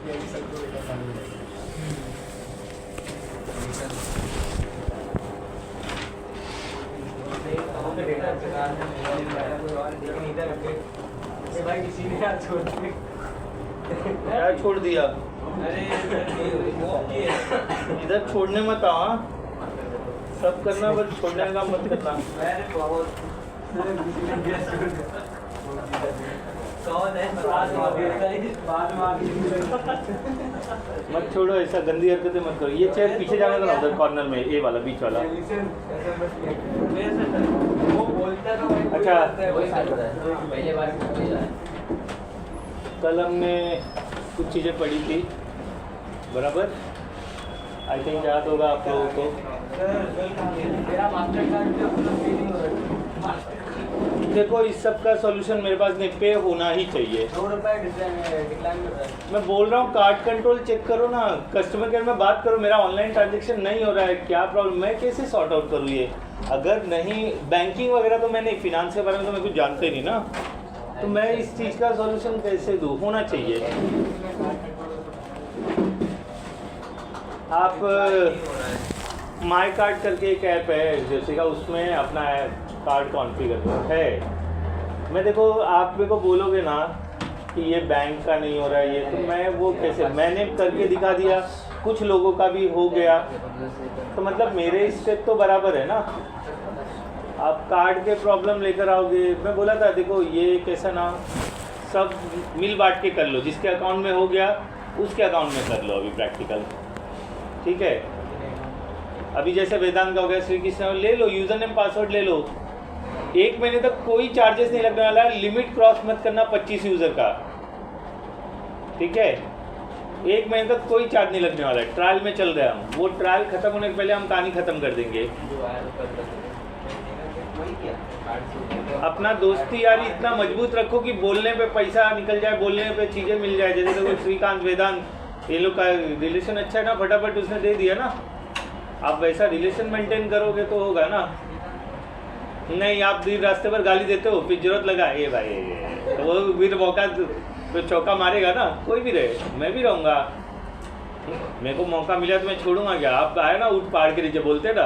क्या छोड़ दिया? इधर छोड़ने मत आओ, सब करना बस छोड़ने का मत करना। मत छोड़ो, ऐसा गंदी हरकतें मत करो। ये चेयर पीछे जाने का ना, उधर कॉर्नर में, ये वाला बीच वाला। अच्छा, कल हमने कुछ चीज़ें पढ़ी थी, बराबर? आई थिंक याद होगा आप लोगों को। देखो, इस सब का सॉल्यूशन मेरे पास नहीं, पे होना ही चाहिए। मैं बोल रहा हूँ कार्ड कंट्रोल चेक करो ना, कस्टमर केयर में बात करो, मेरा ऑनलाइन ट्रांजैक्शन नहीं हो रहा है, क्या प्रॉब्लम, मैं कैसे सॉर्ट आउट करूँ ये? अगर नहीं, बैंकिंग वगैरह तो मैंने, फिनांस के बारे में तो मैं कुछ जानते नहीं ना, तो मैं इस चीज़ का सॉल्यूशन कैसे दूँ? होना चाहिए। आप माई कार्ड करके एक ऐप है जैसे का, उसमें अपना कार्ड कॉन्फ़िगर है। मैं देखो, आप मेरे को बोलोगे ना कि ये बैंक का नहीं हो रहा है ये, तो मैं वो कैसे, मैंने करके दिखा दिया, कुछ लोगों का भी हो गया, तो मतलब मेरे स्टेप तो बराबर है ना। आप कार्ड के प्रॉब्लम लेकर आओगे, मैं बोला था देखो ये कैसा ना, सब मिल बांट के कर लो, जिसके अकाउंट में हो गया उसके अकाउंट में कर लो अभी प्रैक्टिकल, ठीक है? अभी जैसे वेदांत का हो गया, श्री कृष्ण ले लो, यूज़र नेम पासवर्ड ले लो, 1 महीने तक कोई चार्जेस नहीं लगने वाला है, लिमिट क्रॉस मत करना 25 यूज़र का, ठीक है? 1 महीने तक कोई चार्ज नहीं लगने वाला है, ट्रायल में चल रहा है। वो ट्रायल खत्म होने के पहले हम कहानी खत्म कर देंगे। अपना दोस्ती यारी इतना मजबूत रखो कि बोलने पे पैसा निकल जाए, बोलने पे चीज़ें मिल जाए। जैसे देखो श्रीकांत, वेदांत, ये लोग का रिलेशन अच्छा है ना, फटाफट उसने दे दिया ना। आप वैसा रिलेशन मेंटेन करोगे तो होगा ना। नहीं, आप दिन रास्ते पर गाली देते हो, फिर जरूरत लगा ये भाई, तो वो फिर मौका तो चौका मारेगा ना, कोई भी रहे, मैं भी रहूँगा। मेरे को मौका मिला तो मैं छोड़ूंगा क्या? आप आए ना उठ पहाड़ के नीचे बोलते ना,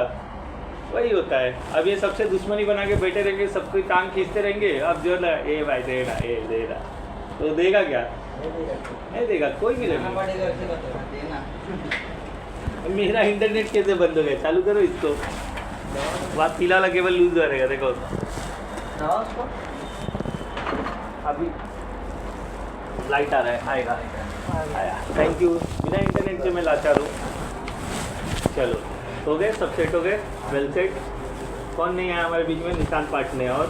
वही होता है। अब ये सबसे दुश्मनी बना के बैठे रहेंगे, सबकी टांग खींचते रहेंगे, अब जो ना ए भाई देना, ए देना, तो देगा क्या? नहीं देगा, कोई भी नहीं। मेरा इंटरनेट कैसे बंद हो गया? चालू करो इसको, वहाँ पीला वाला केबल लूज हो रहेगा, देखो अभी लाइट आ रहा है, आएगा, आया, थैंक यू। बिना इंटरनेट के मैं लाचार हूँ। चलो, हो गए, सब सेट हो गए, वेल सेट। कौन नहीं आया हमारे बीच में? निशांत पाटने और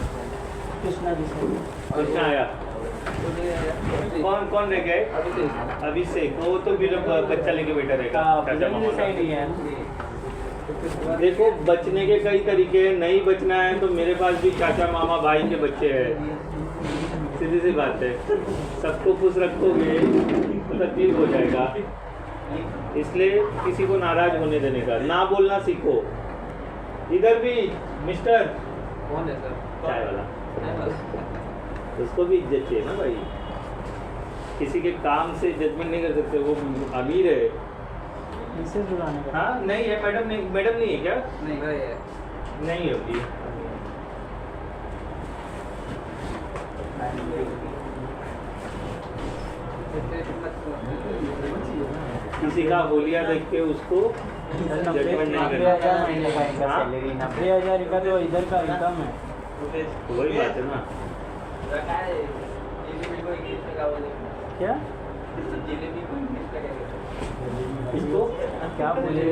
कृष्णा आया। कौन रह गए? अभिषेक, वो तो भी बच्चा लेके बैठा रहेगा। देखो, बचने के कई तरीके हैं, नहीं बचना है तो मेरे पास भी चाचा मामा भाई के बच्चे हैं, सीधी सी बात है। सबको खुश रखोगे तो तकलीफ हो जाएगा, इसलिए किसी को नाराज होने देने का, ना बोलना सीखो। इधर भी मिस्टर कौन है सर? चाय वाला, उसको भी इज्जत चाहिए ना भाई। किसी के काम से जजमेंट नहीं कर सकते, वो अमीर है। हाँ नहीं है, मैडम नहीं, मैडम नहीं है क्या? नहीं भाई है, नहीं होगी। किसी का होलिया देख के उसको जजमेंट नहीं करना। 90,000 का तो इधर का इनकम है, वही बात है ना। क्या इसको क्या बोले?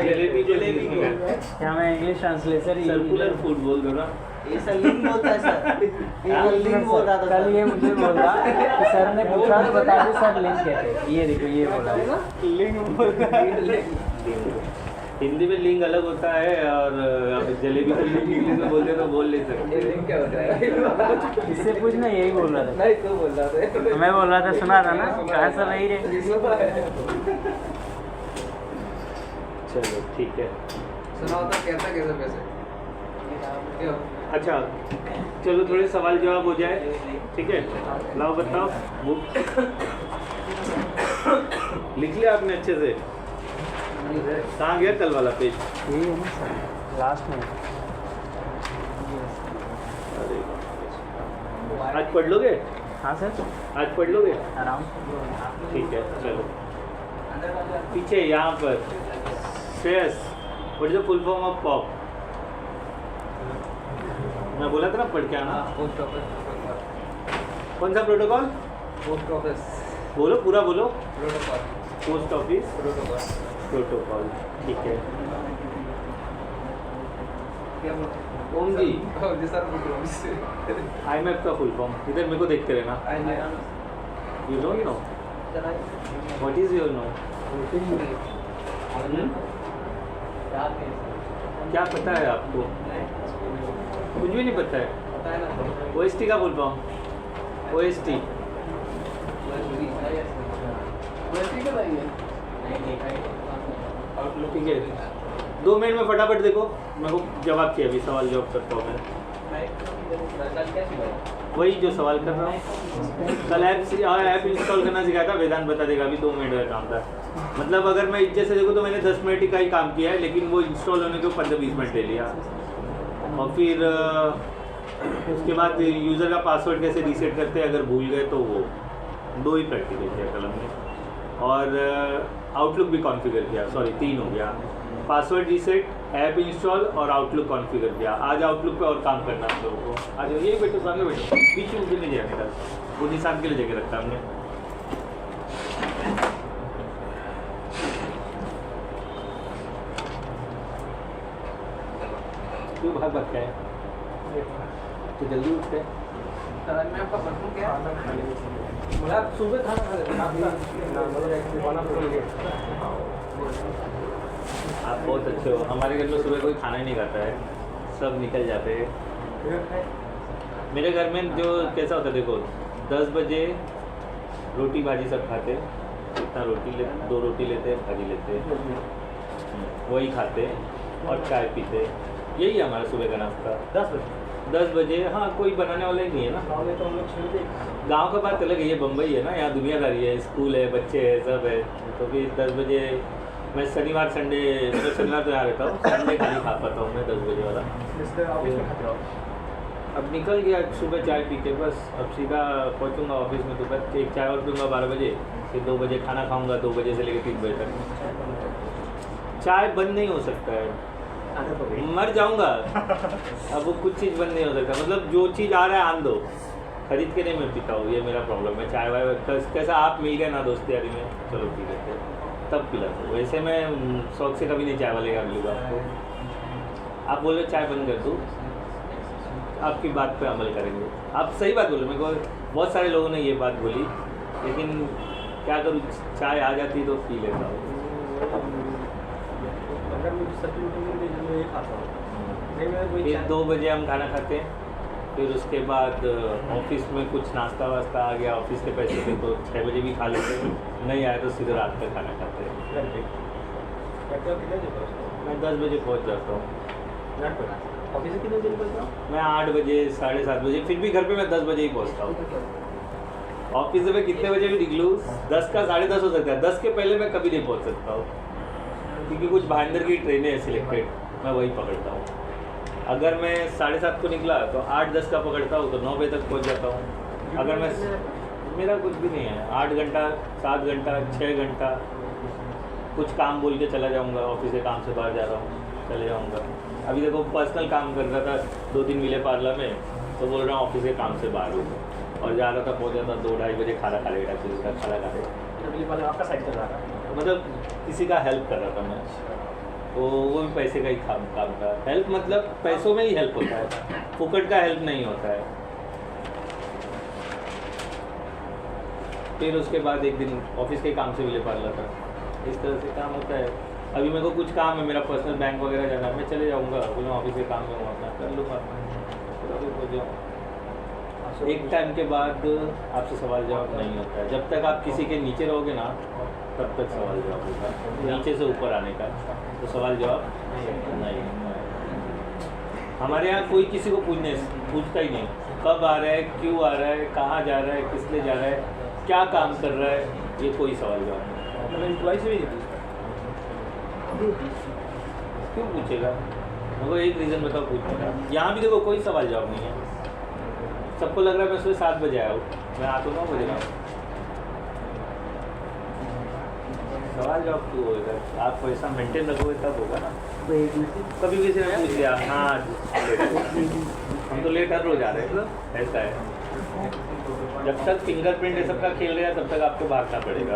जलेबी क्या मैं इंग्लिश ट्रांसलेटर सर्कुलर फूड बोल दो ना। ये सर लिंग बोलता है सर, ये लिंग बोल रहा था कल। ये मुझे बोला कि सर ने पूछा तो बता दो सर लिंग कहते हैं। ये देखो, ये बोला लिंग बोलता है। हिंदी में लिंग अलग होता है, और जलेबी को लिंग इंग्लिश में बोलते तो बोल नहीं सकते। लिंग क्या होता है? इससे पूछना, यही बोल रहा था। नहीं तो बोल रहा था, मैं बोल रहा था, सुना था ना, कहाँ से रही रे। चलो ठीक है, सुना होता कैसा कैसे पैसे क्यों? अच्छा चलो थोड़े सवाल जवाब हो जाए, ठीक है। लाओ बताओ बुक लिख लिया आपने अच्छे से? कहाँ गया कल वाला पेज? यही है ना सर, लास्ट में। अरे आज पढ़ लोगे? हाँ सर, आज पढ़ लोगे? आराम। ठीक है चलो। पीछे यहाँ पर Shreyas, what is the full form of POP? मैं बोला था ना पढ़ के आना। Post office. कौन सा प्रोटोकॉल? पोस्ट ऑफिस बोलो पूरा बोलो। Protocol. Post office protocol. Protocol, ठीक है। क्या बोल? ओम जी, जी सर। IMAP का फुल फॉर्म इधर मेरे को देखते रहना। You don't know? What is your no? क्या पता है आपको? कुछ भी नहीं पता है। OST का फुल फॉर्म? OST ठीक है। 2 मिनट में फटाफट देखो, मेरे को जवाब चाहिए, अभी सवाल जवाब करता हूँ मैं। वही जो सवाल कर रहा हूँ। कल ऐप इंस्टॉल करना सिखाया था, वेदांत बता देगा। अभी 2 मिनट का काम था। मतलब अगर मैं इज्जत से देखूँ तो मैंने 10 मिनट का ही काम किया है, लेकिन वो इंस्टॉल होने को 15-20 मिनट ले लिया। और फिर उसके बाद यूज़र का पासवर्ड कैसे रीसेट करते हैं, अगर भूल गए तो वो 2 ही प्रैक्टिकल किया कल हमने। और आउटलुक भी कॉन्फ़िगर किया, सॉरी 3 हो गया। पासवर्ड रीसेट, ऐप इंस्टॉल और आउटलुक कॉन्फ़िगर किया। आज आउटलुक पे और काम करना हम लोगों को। आज यही बैठो, सामने बैठो, बीच में मुझे नहीं जाने का, वो निशान के लिए जगह रखा हमने। क्यों भाग भाग क्या है? तो जल्दी उठते हैं। मैं आपका बर्तन क्या बोला सुबह खाना खा लेते आप बहुत अच्छे हो। हमारे घर में सुबह कोई खाना ही नहीं खाता है, सब निकल जाते हैं। मेरे घर में जो कैसा होता है देखो, 10 बजे रोटी भाजी सब खाते, इतना रोटी ले 2 रोटी लेते, भाजी लेते, वही खाते और चाय पीते। यही है हमारा सुबह का नाश्ता। 10 बजे। हाँ, कोई बनाने वाला ही नहीं है ना। गांव का बात अलग है, ये बम्बई है ना, यहाँ दुनियादारी है, स्कूल है, बच्चे है, सब है। तो फिर 10 बजे मैं शनिवार संडे, मतलब शनिवार तो यहाँ रहता हूँ, संडे खाली खा पाता हूँ मैं 10 बजे वाला। अब निकल गया सुबह चाय पी के, बस अब सीधा पहुँचूँगा ऑफिस में। दोपहर एक चाय और पीऊँगा 12 बजे, फिर 2 बजे खाना खाऊँगा, 2 बजे से लेकर 3 बजे तक। चाय बंद नहीं हो सकता है, मर जाऊँगा। अब वो कुछ चीज़ बंद नहीं हो सकता, मतलब जो चीज़ आ रहा है आन दो, खरीद के नहीं मैं पीता हूँ, ये मेरा प्रॉब्लम है। चाय वाय कैसा आप मिल गए ना दोस्ती यारी में, चलो पी लेते तब पिलाता हूँ। वैसे मैं शौक से कभी नहीं चाय वाले का मिलूँगा आपको। आप बोलो चाय बंद कर दूँ, आपकी बात पे अमल करेंगे। आप सही बात बोलो, मेरे को बहुत सारे लोगों ने ये बात बोली, लेकिन क्या करूँ, चाय आ जाती तो पी लेता हूँ। फिर 2 बजे हम खाना खाते हैं, फिर उसके बाद ऑफिस में कुछ नाश्ता वास्ता आ गया, ऑफिस के पैसे थे तो 6 बजे भी खा लेते हैं, नहीं आया तो सीधे रात तक खाना खाते हैं। मैं 10 बजे पहुंच जाता हूँ। ऑफिस से कितने बजे निकलता हूँ? मैं 8 बजे 7:30 बजे, फिर भी घर पे मैं 10 बजे ही पहुंचता हूँ। ऑफिस से मैं कितने बजे भी निकलूँ, 10 का 10:30 हो सकता है, 10 के पहले मैं कभी नहीं पहुँच सकता हूँ, क्योंकि कुछ भाईंदर की ट्रेनें हैं सिलेक्टेड, मैं वही पकड़ता हूँ। अगर मैं 7:30 को निकला तो 8-10 का पकड़ता हूँ तो 9 बजे तक पहुँच जाता हूँ। अगर मैं, मेरा कुछ भी नहीं है, 8 घंटा 7 घंटा 6 घंटा, कुछ काम बोल के चला जाऊँगा, ऑफिस के काम से बाहर जा रहा हूँ चले जाऊँगा। अभी देखो पर्सनल काम कर रहा था, 2 दिन मिले पार्लर में, तो बोल रहा हूँ ऑफिस के काम से बाहर हूँ, और जा रहा था, पहुँच जाता 2-2:30 बजे, खाना खा लेगा, खाना खा लेगा, आपका साइड चल रहा था, मतलब किसी का हेल्प कर रहा था मैं, तो वो भी पैसे का ही काम था। हेल्प मतलब पैसों में ही हेल्प होता है, फुकट का हेल्प नहीं होता है। फिर उसके बाद एक दिन ऑफिस के काम से मिले पार्लर था, इस तरह से काम होता है। अभी मेरे को कुछ काम है, मेरा पर्सनल बैंक वगैरह जाना है, मैं चले जाऊँगा, बोले ऑफिस के काम में हूँ अपना कर लूँगा, पहुँच जाऊँ। एक टाइम के बाद आपसे सवाल जवाब नहीं होता है, जब तक आप किसी के नीचे रहोगे ना तब तक सवाल जवाब होता है, नीचे से ऊपर आने का तो सवाल जवाब नहीं होता है। हमारे यहाँ कोई किसी को पूछता ही नहीं कब आ रहा है, क्यों आ रहा है, कहाँ जा रहा है, किस लिए जा रहा है, क्या काम कर रहा है, ये कोई सवाल जवाब नहीं। मतलब एम्प्लॉय से भी नहीं पूछता। क्यों पूछेगा? मेरे एक रीज़न बताओ पूछने का। यहाँ भी देखो कोई सवाल जवाब नहीं है। सबको लग रहा है मैं सुबह 7 बजे आया हूँ, मैं आ तो 9 बजे रहा हूँ। सवाल जवाब क्यों होगा? आप पैसा मेंटेन रखोगे तब होगा ना। कभी किसी ने पूछ लिया हाँ हम तो लेट हर रोज आ रहे हैं, ऐसा है। जब तक फिंगरप्रिंट ये सब का खेल रहे हैं तब तक आपको भागना पड़ेगा।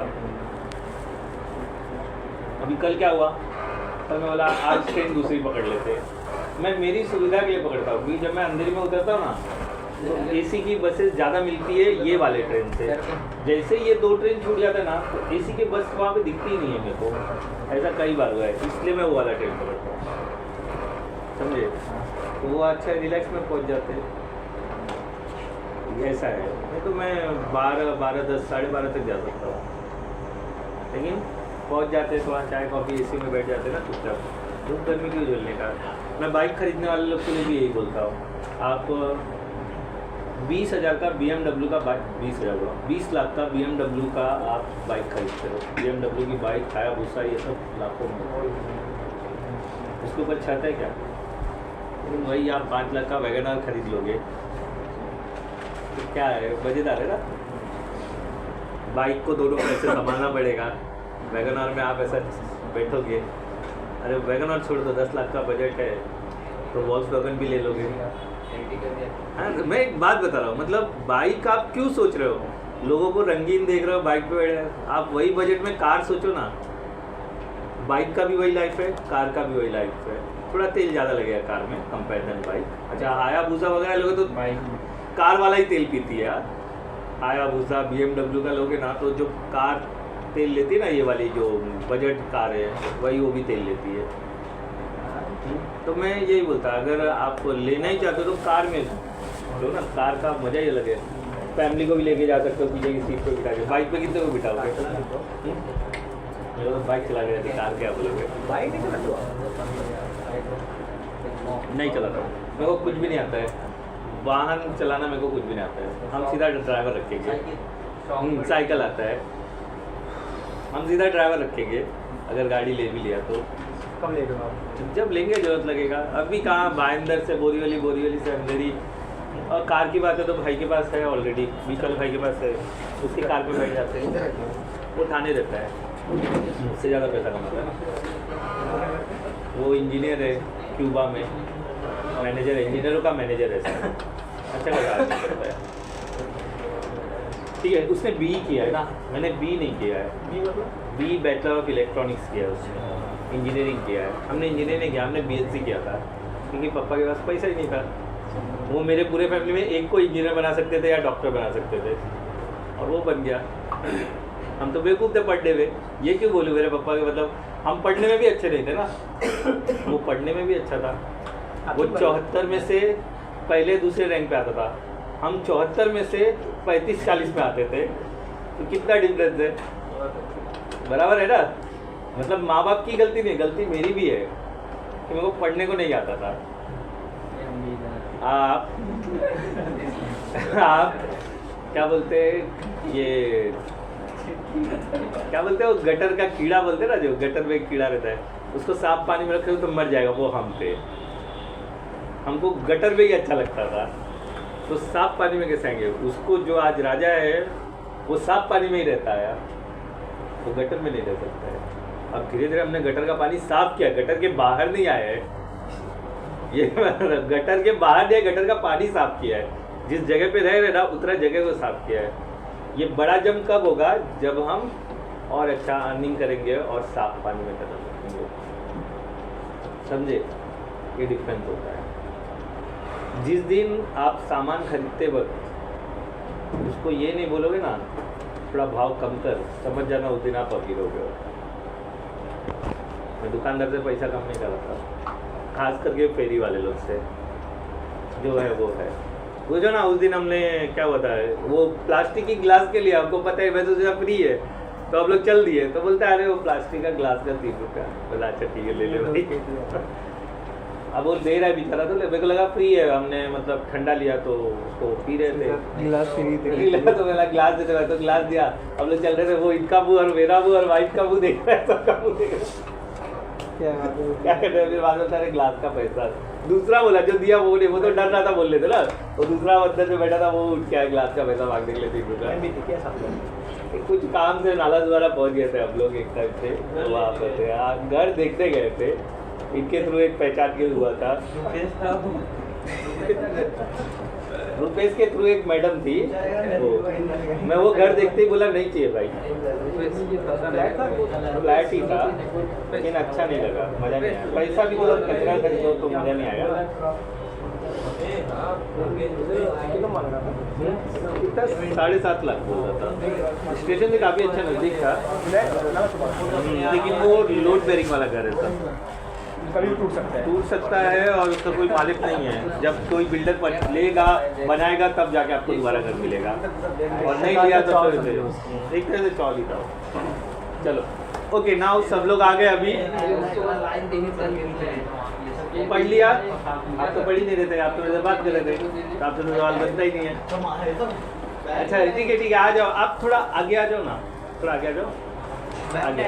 अभी कल क्या हुआ, कल मैं बोला आज ट्रेन दूसरी पकड़ लेते। मैं मेरी सुविधा के लिए पकड़ता हूँ क्योंकि जब मैं अंधेरी में उतरता हूँ ना तो एसी की बसेस ज़्यादा मिलती है ये वाले ट्रेन से। जैसे ये 2 ट्रेन छूट जाता है ना तो एसी की बस वहाँ पे दिखती ही नहीं है मेरे को। ऐसा कई बार हुआ है, इसलिए मैं वो वाला ट्रेन पकड़ता हूँ, समझे। तो वो अच्छा रिलैक्स में पहुँच जाते हैं, ऐसा है। नहीं तो मैं 12, 10, 12:30 तक जा सकता हूँ, लेकिन पहुँच जाते हैं तो वहाँ चाय कॉफ़ी एसी में बैठ जाते हैं ना चुपचाप। धूप गर्मी क्यों झेलने का। मैं बाइक खरीदने वाले लोग के लिए भी यही बोलता हूँ, आप 20,000 का BMW का बाइक, 20 लाख का BMW का आप बाइक खरीदते हो। BMW की बाइक, हायाबुसा, ये सब लाखों में, उसके ऊपर छत है क्या? लेकिन वही आप 5 लाख का वैगन आर खरीद लोगे तो क्या है, मजेदार है ना। बाइक को दोनों पैसे संभालना पड़ेगा, वैगन आर में आप ऐसा बैठोगे। अरे वैगन आर छोड़ दो, 10 लाख का बजट है तो वॉल्क्सवैगन भी ले लोगे। हाँ, मैं एक बात बता रहा हूँ, मतलब बाइक आप क्यों सोच रहे हो, लोगों को रंगीन देख रहे हो बाइक पे बैठे, आप वही बजट में कार सोचो ना। बाइक का भी वही लाइफ है, कार का भी वही लाइफ है। थोड़ा तेल ज़्यादा लगेगा कार में कंपेयर देन बाइक। अच्छा हायाबुसा वगैरह लोगे तो बाइक कार वाला ही तेल पीती है यार। हायाबुसा BMW का लोगे ना तो जो कार तेल लेती है ना, ये वाली जो बजट कार है वही वो भी तेल लेती है। तो मैं यही बोलता, अगर आप लेना ही चाहते हो तो कार में लो ना, कार का मज़ा ही अलग है। फैमिली को भी लेके जा सकते हो पीछे की सीट पे बिठा के। बाइक पे कितने को बिठाओगे? मेरे तो बाइक चला गया थी, कार क्या बोलोगे? बाइक नहीं चलाते हो? नहीं चलाता हूँ, मेरे को कुछ भी नहीं आता है वाहन चलाना, मेरे को कुछ भी नहीं आता है। हम सीधा ड्राइवर रखेंगे। साइकिल आता है, हम सीधा ड्राइवर रखेंगे अगर गाड़ी ले भी लिया तो। कब ले रहे हो आप? जब लेंगे जरूरत लगेगा। अभी कहाँ, भाईंदर से बोरीवली से अंधेरी। और कार की बात है तो भाई के पास है ऑलरेडी, बीकल भाई के पास है, उसकी कार पे बैठ जाते हैं। वो थाने रहता है, उससे ज़्यादा पैसा कमाता है। वो इंजीनियर है क्यूबा में, मैनेजर है, इंजीनियरों का मैनेजर है सर। अच्छा लगा करता है, ठीक है। उसने BE किया है ना, मैंने BE नहीं किया है। BE बैचलर ऑफ इलेक्ट्रॉनिक्स किया है उसने, इंजीनियरिंग किया है। हमने इंजीनियरिंग किया, हमने BSc किया था क्योंकि पापा के पास पैसा ही नहीं था। वो मेरे पूरे फैमिली में एक को इंजीनियर बना सकते थे या डॉक्टर बना सकते थे, और वो बन गया। हम तो बेवकूफ़ थे पढ़ने में। ये क्यों बोलूँ, मेरे पापा के मतलब हम पढ़ने में भी अच्छे नहीं थे ना, वो पढ़ने में भी अच्छा था। वो 74 में से पहले दूसरे रैंक पे आता था, हम 74 में से 35-40 में आते थे। तो कितना डिफरेंस है, बराबर है ना। मतलब माँ बाप की गलती नहीं, गलती मेरी भी है कि मेरे को पढ़ने को नहीं आता था। आप क्या बोलते हैं, ये क्या बोलते हैं, वो गटर का कीड़ा बोलते हैं ना, जो गटर में एक कीड़ा रहता है, उसको साफ पानी में रखे तो मर जाएगा, वो हम थे। हमको गटर में ही अच्छा लगता था, तो साफ पानी में कैसे आएंगे। उसको जो आज राजा है वो साफ पानी में ही रहता है, वो गटर में नहीं रह सकता है। अब धीरे धीरे हमने गटर का पानी साफ किया, गटर के बाहर नहीं आया है ये गटर के बाहर नहीं, गटर का पानी साफ किया है। जिस जगह पे रह रहे ना उतना जगह को साफ किया है। ये बड़ा जम कब होगा, जब हम और अच्छा अर्निंग करेंगे और साफ पानी में कदम रखेंगे, समझे। ये डिफरेंस होता है। जिस दिन आप सामान खरीदते वक्त उसको ये नहीं बोलोगे ना थोड़ा भाव कम कर, समझ जाना उस दिन आप अमीर हो गए। मैं दुकानदार से पैसा कम नहीं कराता, खास करके फेरी वाले लोग से, जो है वो है। वो जो ना उस दिन हमने क्या होता है, वो प्लास्टिक की ग्लास के लिए आपको पता है वैसे उसका फ्री है, तो आप लोग चल दिए, तो बोलते अरे वो प्लास्टिक का ग्लास का 3 रुपया। बोला अच्छा ठीक है ले ले भाई। अब वो दे रहा है बेचारा, तो मेरे को लगा फ्री है, हमने मतलब ठंडा लिया तो उसको पी रहे थे। गिलास फ्री लगा तो मेरा गिलास देते हुए तो गिलास दिया, हम लोग चल रहे थे, वो इनका मुँह और मेरा मुँह और वाइफ का मुँह देख रहा है, सबका मुँह देख रहा है। क्या कर रहे हैं, फिर बाद में सारे गिलास का पैसा दूसरा बोला, जो दिया वो नहीं, वो तो डर रहा था बोलने थे ना, वो दूसरा अंदर जो बैठा था वो उठ के गिलास का पैसा मांगने के लिए 3 रुपया। कुछ काम से नाला द्वारा पहुंच गए थे हम लोग एक टाइम से, वहाँ पर थे, घर देखने गए थे, इनके थ्रू एक पहचान के हुआ था, रुपेश के थ्रू एक मैडम थी, वो मैं वो घर देखते ही बोला नहीं चाहिए भाई, फ्लैट ही था लेकिन अच्छा नहीं लगा, मज़ा नहीं आया, पैसा भी थोड़ा कचरा खरीदो तो मज़ा नहीं आएगा। कितना 7.5 लाख बोल रहा था, स्टेशन से काफ़ी अच्छा नज़दीक था, लेकिन वो लोड बेरिंग वाला घर है सर, कभी टूट सकता है और उसका कोई मालिक नहीं है, जब कोई बिल्डर लेगा बनाएगा तब जाके आपको दोबारा घर मिलेगा, और नहीं लिया तो फिर एक तरह से चौल ही था। चलो ओके, नाउ सब लोग आ गए, अभी पढ़ लिया, आप तो पढ़ ही नहीं रहे थे, आप तो मेरे से बात कर रहे थे, तो आपसे तो सवाल बनता ही नहीं है। अच्छा ठीक है आ जाओ, आप थोड़ा आगे आ जाओ ना, थोड़ा आगे आ जाओ, आगे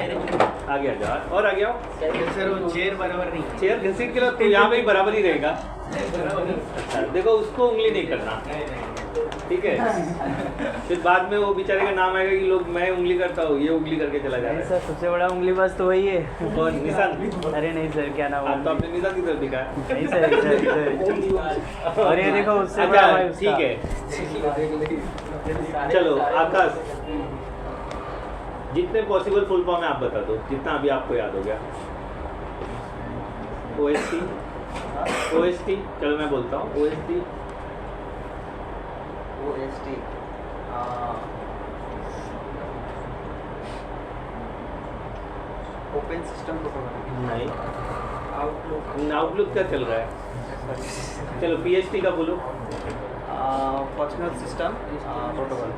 आ जाओ और आगे आओ। सर वो चेयर बराबर नहीं, चेयर घसीट के लो तो यहाँ पे ही बराबर ही रहेगा। अच्छा देखो उसको उंगली नहीं करना, ठीक है, फिर बाद में वो बेचारे का नाम आएगा कि लोग मैं उंगली करता हूँ, ये उंगली करके चला जा रहा है। सर सबसे बड़ा उंगली बस तो वही है। कौन? निशान? अरे नहीं सर, क्या नाम आप तो अपने निशान की तरफ दिखाया। नहीं सर, इधर और ये देखो उससे बड़ा अच्छा भाई उसका। ठीक है चलो आकाश, जितने पॉसिबल फुल फॉर्म है आप बता दो, जितना अभी आपको याद हो गया। OST चलो मैं बोलता हूँ, OST ओपन सिस्टम प्रोटोकॉल नहीं, आउटलुक क्या चल रहा है? चलो PHP का बोलो। Functional system protocol,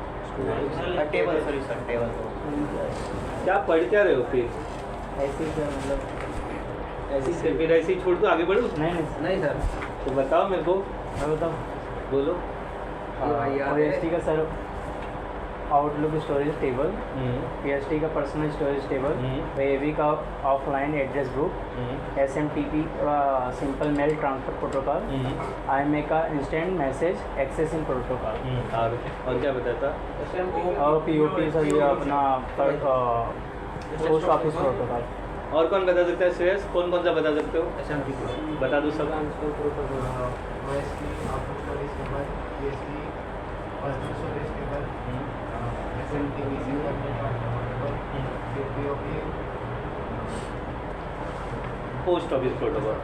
table, sorry sir table. क्या पढ़ क्या रहे हो फिर? ऐसे ही सर, मतलब ऐसे ही फिर ऐसे ही छोड़ दो, आगे बढ़ो। नहीं सर, तो बताओ मेरे को, मैं बताऊँ बोलो। OST का sir Outlook storage table, PHP का पर्सनल स्टोरेज टेबल, AV का offline address book, SMTP simple mail transfer protocol, IMA का इंस्टेंट मैसेज एक्सेसिंग प्रोटोकॉल, और क्या बताता? और POP सर ये अपना पोस्ट ऑफिस प्रोटोकॉल। और कौन बता सकता है? श्रेयस कौन कौन सा बता सकते हो? बता दो सब। पोस्ट ऑफिस प्रोटोकॉल,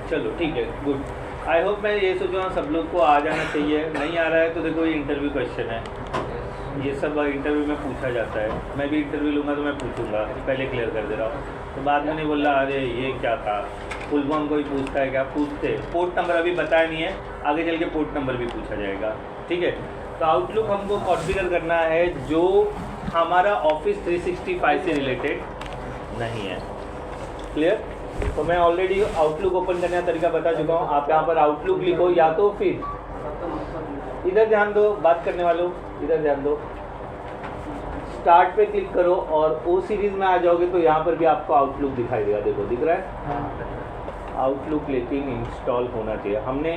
चलो ठीक है, गुड। आई होप, मैं ये सोच रहा हूँ सब लोग को आ जाना चाहिए, नहीं आ रहा है तो देखो ये इंटरव्यू क्वेश्चन है, ये सब इंटरव्यू में पूछा जाता है, मैं भी इंटरव्यू लूँगा तो मैं पूछूंगा, पहले क्लियर कर दे रहा हूँ, तो बाद में नहीं बोल रहा अरे ये क्या था, फुल फॉर्म कोई पूछता है क्या? पूछते, पोर्ट नंबर अभी बताया नहीं है, आगे चल के पोर्ट नंबर भी पूछा जाएगा, ठीक है। तो आउटलुक हमको कॉन्फ़िगर करना है जो हमारा ऑफिस 365 से रिलेटेड नहीं है, क्लियर? तो मैं ऑलरेडी आउटलुक ओपन करने का तरीका बता चुका हूँ, आप यहाँ पर आउटलुक लिखो या तो फिर इधर ध्यान दो, बात करने वालों इधर ध्यान दो, स्टार्ट पे क्लिक करो और ओ सीरीज में आ जाओगे तो यहाँ पर भी आपको आउटलुक दिखाई देगा, देखो दिख रहा है आउटलुक, लेकिन इंस्टॉल होना चाहिए। हमने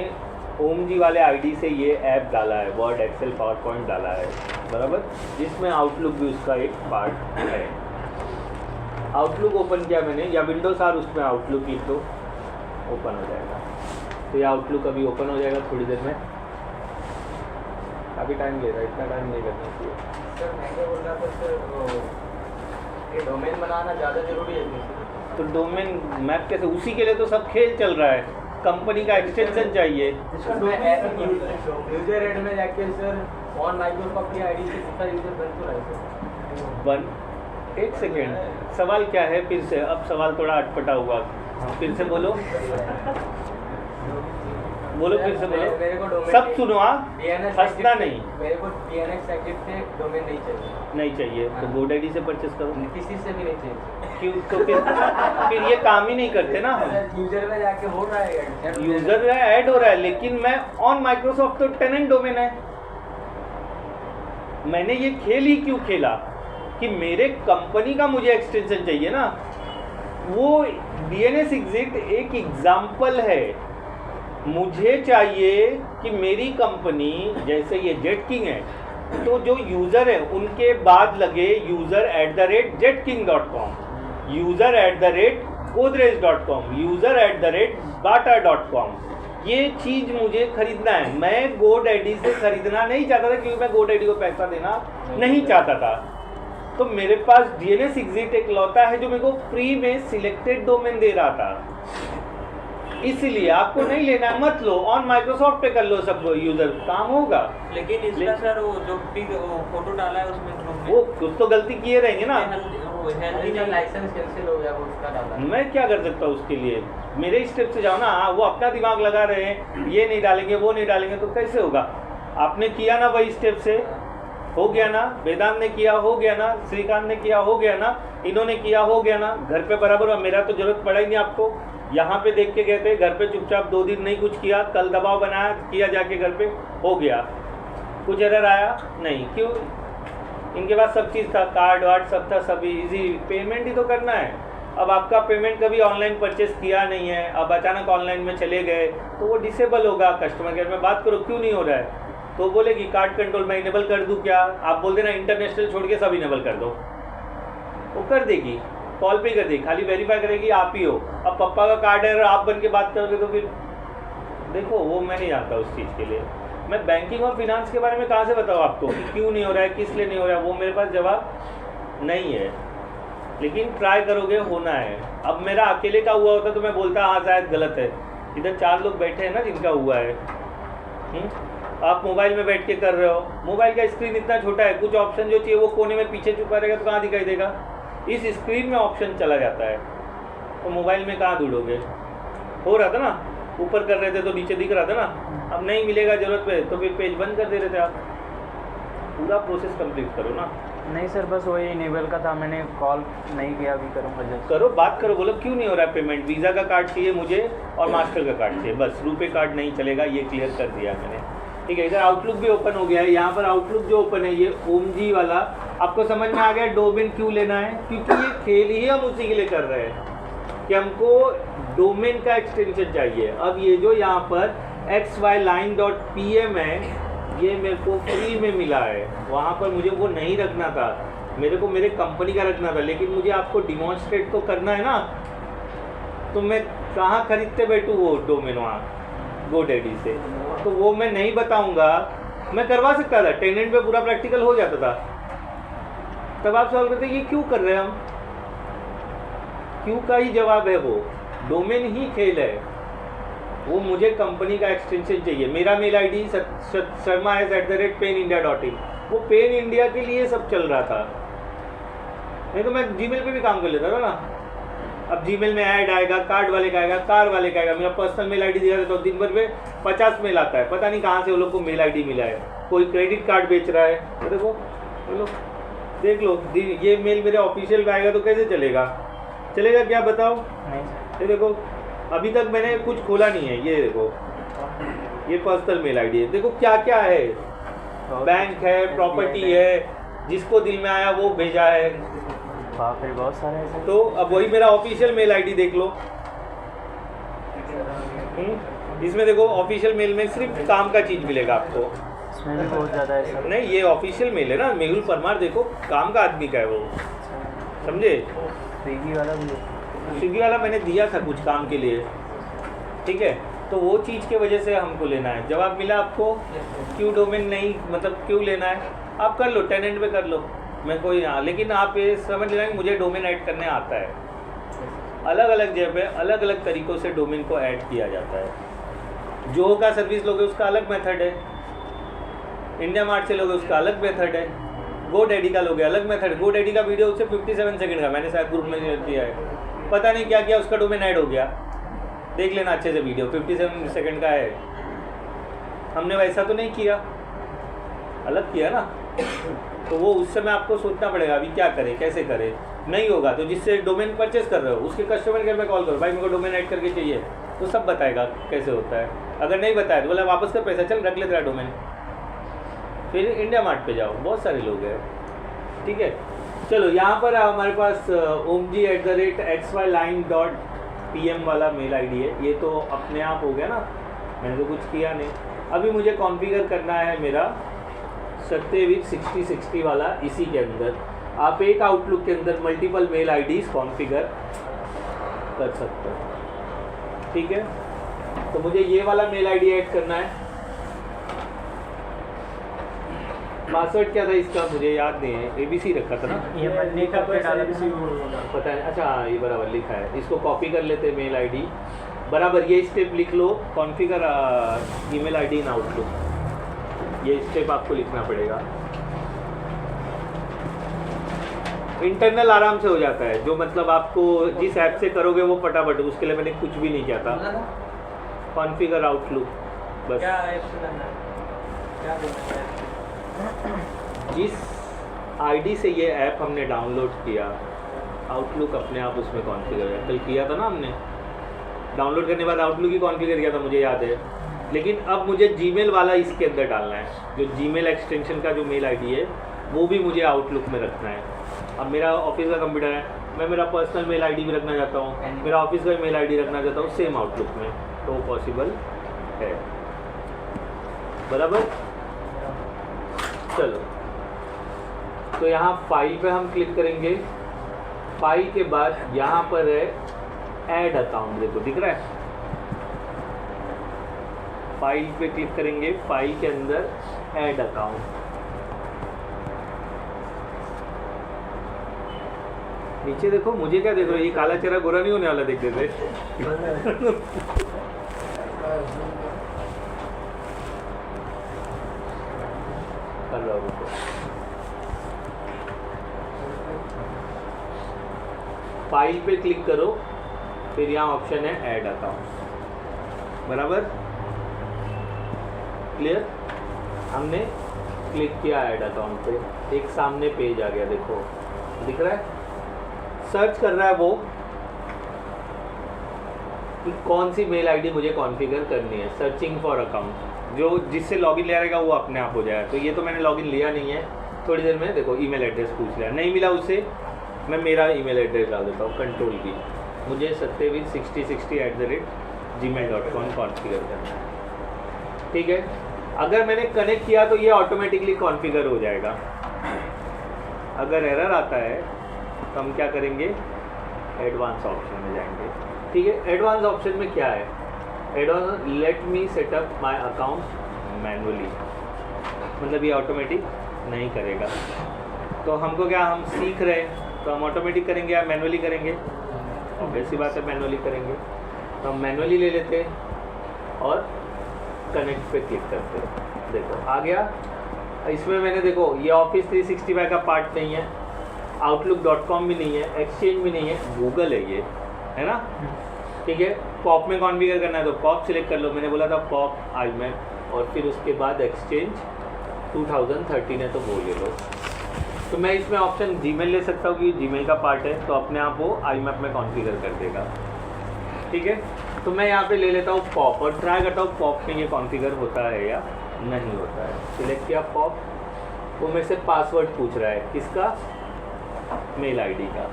ओम जी वाले आईडी से ये ऐप डाला है, वर्ड, एक्सेल, पावर पॉइंट डाला है, बराबर, जिसमें आउटलुक भी उसका एक पार्ट है। आउटलुक ओपन किया मैंने, या विंडोज आर उसमें आउटलुक लिख दो, ओपन हो जाएगा। तो ये आउटलुक अभी ओपन हो जाएगा थोड़ी देर में, काफ़ी टाइम ले रहा है, इतना टाइम नहीं करना चाहिए। सर मैं क्या बोल रहा था सर, ये डोमेन बनाना ज़्यादा जरूरी है? तो डोमेन मैप कैसे, उसी के लिए तो सब खेल चल रहा है, कंपनी का एक्सटेंशन चाहिए। यूजर एड में जाके सर ऑन माइक्रोसॉफ्ट की आईडी से कितना यूजर बन तो रहा है? एक सेकेंड, सवाल क्या है फिर से? अब सवाल थोड़ा अटपटा हुआ, फिर से बोलो। बोलो फिर से मेरे को बोलो, डोमेन सब सुनो हाँ, DNS हंसना एक्टिव नहीं। मेरे को DNS एक्टिव से डोमेन नहीं चाहिए, नहीं चाहिए तो हाँ। GoDaddy से परचेस करो। किसी से भी नहीं चाहिए। क्यों? तो फिर ये काम ही नहीं करते ना हम। यूजर में जाके हो रहा है, यूजर ऐड हो रहा है, लेकिन मैं ऑन माइक्रोसॉफ्ट तो टेनेंट डोमेन है। मैंने ये खेल ही क्यों खेला कि मेरे कंपनी का मुझे एक्सटेंशन चाहिए ना। वो DNS एग्जिट एक एग्जाम्पल है। मुझे चाहिए कि मेरी कंपनी, जैसे ये जेटकिंग है, तो जो यूज़र है उनके बाद लगे user@jetking.com, user@godrej.com, user@bata.com। ये चीज़ मुझे खरीदना है। मैं GoDaddy से खरीदना नहीं चाहता था क्योंकि मैं GoDaddy को पैसा देना नहीं चाहता था। तो मेरे पास DNS एग्जिट एक लौता है जो मेरे को फ्री में सिलेक्टेड डोमेन दे रहा था। इसलिए आपको नहीं लेना है, मत लो, ऑन माइक्रोसॉफ्ट पे कर लो, सब यूजर काम होगा। लेकिन इसका सर वो जो फोटो डाला है उसमें ग्रुप में वो कुछ तो गलती किए रहेंगे ना। लाइसेंस कैंसिल हो गया वो उसका डाला। मैं क्या कर सकता हूँ उसके लिए? मेरे स्टेप से जाओ ना। हाँ, वो अपना दिमाग लगा रहे हैं, ये नहीं डालेंगे वो नहीं डालेंगे, तो कैसे होगा? आपने किया ना वही स्टेप से, हो गया ना। वेदांत ने किया, हो गया ना। श्रीकांत ने किया, हो गया ना। इन्होंने किया, हो गया ना। घर पे बराबर। मेरा तो जरूरत पड़ा ही नहीं आपको। यहाँ पे देख के गए थे, घर पे चुपचाप 2 दिन नहीं कुछ किया, कल दबाव बनाया, किया जाके घर पे, हो गया। कुछ एरर आया नहीं, क्यों? इनके पास सब चीज़ था, कार्ड वार्ड सब था, सब इजी। पेमेंट ही तो करना है। अब आपका पेमेंट कभी ऑनलाइन परचेस किया नहीं है, अब अचानक ऑनलाइन में चले गए तो वो डिसेबल होगा। कस्टमर केयर में बात करो, क्यों नहीं हो रहा है, तो बोलेगी कार्ड कंट्रोल मैं इनेबल कर दूँ क्या? आप बोल देना इंटरनेशनल छोड़ के सब इनेबल कर दो, वो कर देगी। कॉल पे कर देगी, खाली वेरीफाई करेगी आप ही हो। अब पप्पा का कार्ड है और आप बन के बात करोगे तो फिर देखो, वो मैं नहीं जानता उस चीज़ के लिए। मैं बैंकिंग और फिनांस के बारे में कहाँ से बताऊँ आपको कि क्यों नहीं हो रहा है, किस लिए नहीं हो रहा है, वो मेरे पास जवाब नहीं है। लेकिन ट्राई करोगे, होना है। अब मेरा अकेले का हुआ होता तो मैं बोलता हाँ शायद गलत है। इधर 4 लोग बैठे हैं ना जिनका हुआ है। आप मोबाइल में बैठ के कर रहे हो, मोबाइल का स्क्रीन इतना छोटा है, कुछ ऑप्शन जो चाहिए वो कोने में पीछे छुपा रहेगा तो कहाँ दिखाई देगा? इस स्क्रीन में ऑप्शन चला जाता है, तो मोबाइल में कहाँ ढूंढोगे? हो रहा था ना, ऊपर कर रहे थे तो नीचे दिख रहा था ना। अब नहीं मिलेगा ज़रूरत पे तो फिर पेज बंद कर दे रहे थे आप। पूरा प्रोसेस कंप्लीट करो ना। नहीं सर, बस वही इनेबल का था, मैंने कॉल नहीं किया, अभी करूँगा जस्ट। करो, बात करो, बोलो क्यों नहीं हो रहा है पेमेंट? वीज़ा का कार्ड चाहिए मुझे और मास्टर का कार्ड चाहिए, बस रुपए कार्ड नहीं चलेगा, ये क्लियर कर दिया मैंने। ठीक है, इधर आउटलुक भी ओपन हो गया है। यहाँ पर आउटलुक जो ओपन है ये ओम जी वाला, आपको समझ में आ गया डोमेन क्यों लेना है? क्योंकि ये खेल ही हम उसी के लिए कर रहे हैं कि हमको डोमेन का एक्सटेंशन चाहिए। अब ये जो यहाँ पर xyline.pm है, ये मेरे को फ्री में मिला है। वहाँ पर मुझे वो नहीं रखना था, मेरे को मेरे कंपनी का रखना था, लेकिन मुझे आपको डिमॉन्स्ट्रेट तो करना है ना। तो मैं कहाँ खरीदते बैठूँ वो डोमेन वहाँ GoDaddy से? तो वो मैं नहीं बताऊँगा। मैं करवा सकता था, टेनेंट पे पूरा प्रैक्टिकल हो जाता था। तब आप सवाल करते ये क्यों कर रहे हैं हम? क्यों का ही जवाब है वो, डोमेन ही खेल है। वो मुझे कंपनी का एक्सटेंशन चाहिए। मेरा मेल ID sharma@penindia.in, वो पेन इंडिया के लिए सब चल रहा था। नहीं तो मैं जीमेल पे भी काम कर लेता था ना। अब जीमेल में ऐड आएगा, कार्ड वाले का आएगा, कार वाले का आएगा, मेरा पर्सनल मेल ID दिया तो दिन भर में 50 मेल आता है। पता नहीं कहाँ से वो लोग को मेल ID मिला है। कोई क्रेडिट कार्ड बेच रहा है, तो देखो बोलो, देख लो, ये मेल मेरे ऑफिशियल में आएगा तो कैसे चलेगा? चलेगा क्या बताओ? नहीं ये देखो, अभी तक मैंने कुछ खोला नहीं है। ये देखो, ये पर्सनल मेल ID है, देखो क्या क्या है। बैंक है, प्रॉपर्टी है, जिसको दिल में आया वो भेजा है। बाप रे, बहुत सारे ऐसे। तो अब वही मेरा ऑफिशियल मेल ID देख लो। इसमें देखो ऑफिशियल मेल में सिर्फ काम का चीज़ मिलेगा आपको। इसमें भी बहुत ज़्यादा है सर। नहीं, ये ऑफिशियल मेल है ना, मेहुल परमार, देखो काम का आदमी का है वो, समझे? स्विगी वाला भी है। स्विगी वाला मैंने दिया था कुछ काम के लिए, ठीक है? तो वो चीज़ के वजह से हमको लेना है। जवाब मिला आपको क्यों डोमेन नहीं, मतलब क्यों लेना है? आप कर लो, टेनेंट पे कर लो, मैं कोई हाँ, लेकिन आप ये समझ लेना कि मुझे डोमेन ऐड करने आता है। अलग अलग जगह पे अलग अलग तरीक़ों से डोमेन को ऐड किया जाता है। जो का सर्विस लोगे उसका अलग मेथड है, इंडिया मार्ट से लोगे उसका अलग मेथड है, GoDaddy का लोगे अलग मेथड। GoDaddy का वीडियो उससे 57 सेकंड का, मैंने शायद ग्रुप में शेयर किया है, पता नहीं क्या किया, उसका डोमेन ऐड हो गया। देख लेना अच्छे से वीडियो, 57 सेकंड का है। हमने वैसा तो नहीं किया, अलग किया ना। तो वो उस समय आपको सोचना पड़ेगा अभी क्या करें, कैसे करें। नहीं होगा तो जिससे डोमेन परचेस कर रहे हो उसके कस्टमर केयर में कॉल करो, भाई मेरे को डोमेन ऐड करके चाहिए, तो सब बताएगा कैसे होता है। अगर नहीं बताया तो बोला वापस कर पैसा, चल रख ले तेरा डोमेन। फिर इंडिया मार्ट पे जाओ, बहुत सारे लोग हैं, ठीक है। चलो यहाँ पर हमारे पास omg@xyline.pm वाला मेल आईडी है, ये तो अपने आप हो गया ना, मैंने तो कुछ किया नहीं। अभी मुझे कॉन्फ़िगर करना है मेरा सत्यवीर 6060 वाला, इसी के अंदर आप एक आउटलुक के अंदर मल्टीपल मेल आईडीज कॉन्फ़िगर कर सकते हो, ठीक है। तो मुझे ये वाला मेल आईडी ऐड करना है। पासवर्ड क्या था इसका मुझे याद नहीं है, ABC रखा था ना, ये बनने का तो डाला ऐसा पता है। अच्छा हाँ, ये बराबर लिखा है, इसको कॉपी कर लेते मेल आईडी बराबर। ये स्टेप लिख लो, configure email ID in Outlook, ये स्टेप आपको लिखना पड़ेगा। इंटरनल आराम से हो जाता है, जो मतलब आपको जिस ऐप से करोगे वो फटाफट, उसके लिए मैंने कुछ भी नहीं किया था। कॉन्फ़िगर आउटलुक बस, क्या ऐप से करना है, क्या बोलना है? जिस आईडी से ये ऐप हमने डाउनलोड किया, आउटलुक अपने आप उसमें कॉन्फ़िगर है। कल किया था ना हमने, डाउनलोड करने के बाद आउटलुक ही कॉन्फ़िगर किया था, मुझे याद है। लेकिन अब मुझे जीमेल वाला इसके अंदर डालना है, जो जीमेल एक्सटेंशन का जो मेल आईडी है वो भी मुझे आउटलुक में रखना है। अब मेरा ऑफिस का कंप्यूटर है, मैं मेरा पर्सनल मेल आईडी भी रखना चाहता हूँ, मेरा ऑफिस का मेल आईडी रखना चाहता हूँ सेम आउटलुक में, तो पॉसिबल है, बराबर। चलो तो यहाँ फाइल पे हम क्लिक करेंगे, फाइल के बाद यहाँ पर है ऐड अकाउंट, देखो दिख रहा है, फाइल पे क्लिक करेंगे, फाइल के अंदर ऐड अकाउंट, नीचे देखो। मुझे क्या देख रहे हो, ये काला चेहरा गोरा नहीं होने वाला, देख देते कर रहा हूँ। फाइल पे क्लिक करो, फिर यहाँ ऑप्शन है ऐड अकाउंट, बराबर क्लियर। हमने क्लिक किया ऐड अकाउंट पे, एक सामने पेज आ गया, देखो दिख रहा है। सर्च कर रहा है वो कि कौन सी मेल आईडी मुझे कॉन्फ़िगर करनी है, सर्चिंग फॉर अकाउंट, जो जिससे लॉगिन ले रहेगा वो अपने आप हो जाएगा। तो ये तो मैंने लॉगिन लिया नहीं है, थोड़ी देर में देखो ईमेल एड्रेस पूछ लिया, नहीं मिला उसे, मैं मेरा ईमेल एड्रेस डाल देता हूँ, कंट्रोल की, मुझे सत्यवीर 6060@gmail.com कॉन्फ़िगर करना है, ठीक है। अगर मैंने कनेक्ट किया तो ये ऑटोमेटिकली कॉन्फ़िगर हो जाएगा। अगर एरर आता है तो हम क्या करेंगे, एडवांस ऑप्शन में जाएंगे, ठीक है। एडवांस ऑप्शन में क्या है, advance let me setup my account manually, मतलब ये ऑटोमेटिक नहीं करेगा। तो हमको क्या, हम सीख रहे हैं तो हम ऑटोमेटिक करेंगे या मैनुअली करेंगे, ऑब्वियस सी बात है मैनुअली करेंगे। तो हम मैनुअली ले लेते हैं और कनेक्ट पे क्लिक करते हैं, देखो आ गया। इसमें मैंने देखो ये ऑफिस 365 का पार्ट नहीं है, outlook.com भी नहीं है, एक्सचेंज भी नहीं है, गूगल है ये, है ना, ठीक है। पॉप में कॉन्फ़िगर करना है तो पॉप सिलेक्ट कर लो, मैंने बोला था पॉप IMAP, और फिर उसके बाद एक्सचेंज 2013 है तो वो ले लो। तो मैं इसमें ऑप्शन जीमेल ले सकता हूँ कि जीमेल का पार्ट है, तो अपने आप वो IMAP में कॉन्फ़िगर कर देगा, ठीक है। तो मैं यहाँ पे ले लेता हूँ पॉप और ट्राई करता हूँ पॉप में ये कॉन्फ़िगर होता है या नहीं होता है। सिलेक्ट किया पॉप, वो मेरे से पासवर्ड पूछ रहा है, किसका, मेल आईडी का।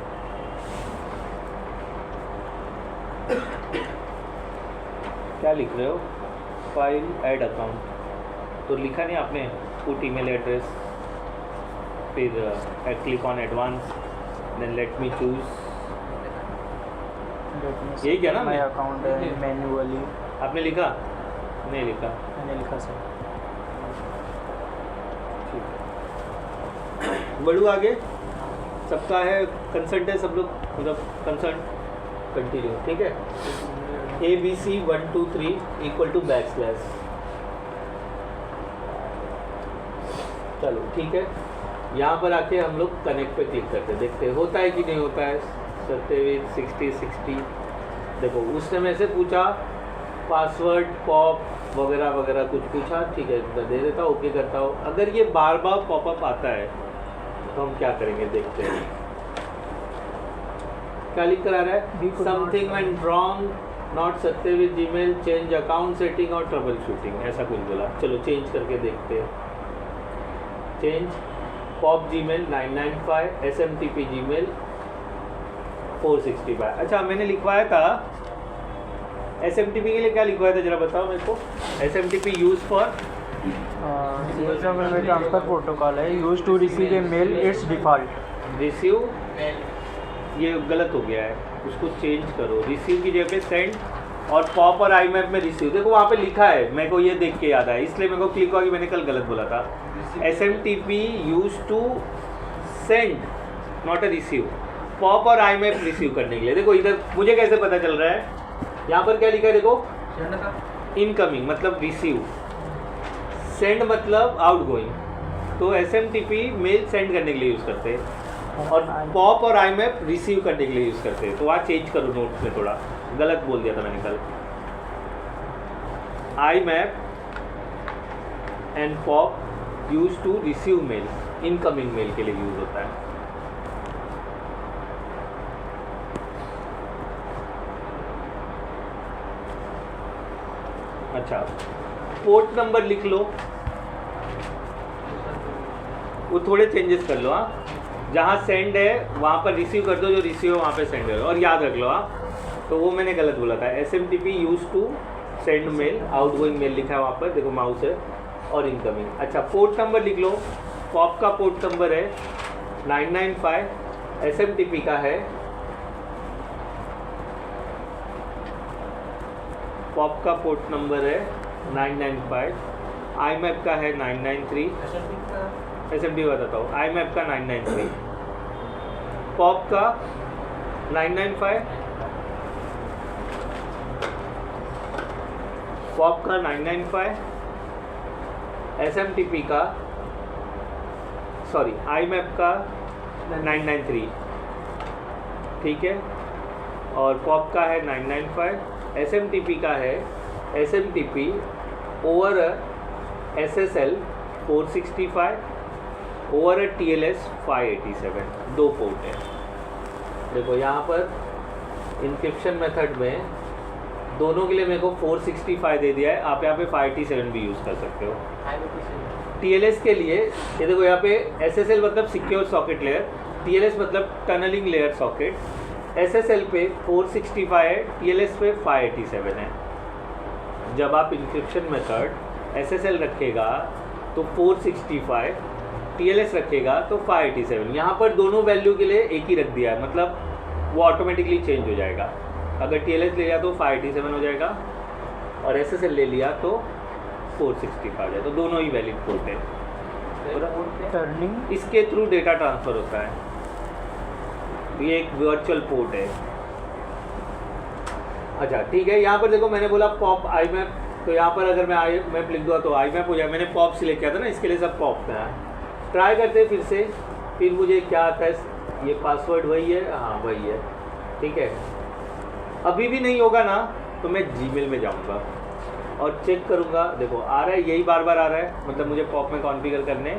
क्या लिख रहे हो, फाइल ऐड अकाउंट, तो लिखा नहीं आपने, पुट ईमेल एड्रेस, फिर click on advance, then let me choose, यही क्या ना, माय अकाउंट मैन्युअली आपने लिखा, नहीं लिखा, मैंने लिखा सर। बढ़ू आगे, सबका है कंसर्ट है, सब लोग मतलब कंसर्ट कंटिन्यू, ठीक है। ABC123 =, चलो ठीक है। यहाँ पर आके हम लोग कनेक्ट पे क्लिक करते हैं, देखते हैं होता है कि नहीं होता है। सत्यवीर 6060, देखो उसने मेरे से पूछा पासवर्ड पॉप वगैरह वगैरह कुछ पूछा, ठीक है मैं दे देता हूँ, ओके करता हूँ। अगर ये बार बार पॉपअप आता है तो हम क्या करेंगे देखते हैं। क्या लिख कर आ रहा है, समथिंग वेंट रॉन्ग, नॉट सत्य with Gmail, change account setting और ट्रबल शूटिंग, ऐसा कुछ बोला। चलो चेंज करके देखते हैं। Change pop Gmail 995, SMTP Gmail 465। अच्छा मैंने लिखवाया था SMTP के लिए, क्या लिखवाया था जरा बताओ मेरे को। SMTP use for transfer protocol है, use to receive a mail, it's default. Receive, ये गलत हो गया है, उसको चेंज करो। रिसीव की जगह पे सेंड, और पॉप और IMAP में रिसीव। देखो वहाँ पे लिखा है, मेरे को ये देख के याद आया, इसलिए मेरे को क्लिक हुआ कि मैंने कल गलत बोला था। SMTP use to send not a receive, POP और IMAP रिसीव करने के लिए। देखो इधर मुझे कैसे पता चल रहा है, यहाँ पर क्या लिखा है देखो, इनकमिंग मतलब रिसीव, सेंड मतलब आउटगोइंग। तो SMTP मेल सेंड करने के लिए यूज़ करते हैं, और पॉप और IMAP रिसीव करने के लिए यूज़ करते हैं। तो वहाँ चेंज करो नोट्स में, थोड़ा गलत बोल दिया था मैंने कल। IMAP and POP use to receive mail, incoming mail के लिए यूज होता है। अच्छा पोर्ट नंबर लिख लो, वो थोड़े चेंजेस कर लो। हाँ जहाँ सेंड है वहाँ पर रिसीव कर दो, जो रिसीव है वहाँ पे सेंड करो, और याद रख लो। हाँ तो वो मैंने गलत बोला था। SMTP use to send mail, outgoing mail लिखा है वहाँ पर, देखो माउस है, और इनकमिंग। अच्छा पोर्ट नंबर लिख लो, पॉप का पोर्ट नंबर है 995, SMTP का है, पॉप का पोर्ट नंबर है 995, IMAP का है 993, SMTP बताता हूँ, IMAP का 993, पॉप का 995, पॉप का 995, SMTP का सॉरी IMAP का 993, ठीक है, और पॉप का है 995, SMTP का है SMTP over SSL 465 over TLS 587, दो पोर्ट है। देखो यहाँ पर इंक्रिप्शन मेथड में दोनों के लिए मेरे को 465 दे दिया है, आप यहाँ पे 587 भी यूज़ कर सकते हो। TLS के लिए ये देखो यहाँ पे SSL मतलब सिक्योर सॉकेट लेयर, TLS मतलब टनलिंग लेयर सॉकेट। SSL पे 465 है, TLS पे 587 है। जब आप इंक्रिप्शन मेथड SSL रखेगा तो 465, TLS रखेगा तो 587। यहाँ पर दोनों वैल्यू के लिए एक ही रख दिया है, मतलब वो ऑटोमेटिकली चेंज हो जाएगा। अगर TLS ले लिया तो 587 हो जाएगा, और SSL ले लिया तो 465 है, तो दोनों ही वैलिड पोर्ट है। टर्निंग इसके थ्रू डेटा ट्रांसफ़र होता है, ये एक वर्चुअल पोर्ट है। अच्छा ठीक है, यहाँ पर देखो मैंने बोला पॉप IMAP, तो यहाँ पर अगर मैं IMAP लिख दूँ तो IMAP हो जाए। मैंने पॉप सिलेक्ट किया था ना, इसके लिए सब पॉप था। ट्राई करते फिर से, फिर मुझे क्या आता है, ये पासवर्ड वही है, हाँ वही है, ठीक है। अभी भी नहीं होगा ना तो मैं Gmail में जाऊँगा और चेक करूँगा, देखो आ रहा है, यही बार बार आ रहा है, मतलब मुझे पॉप में कॉन्फ़िगर करने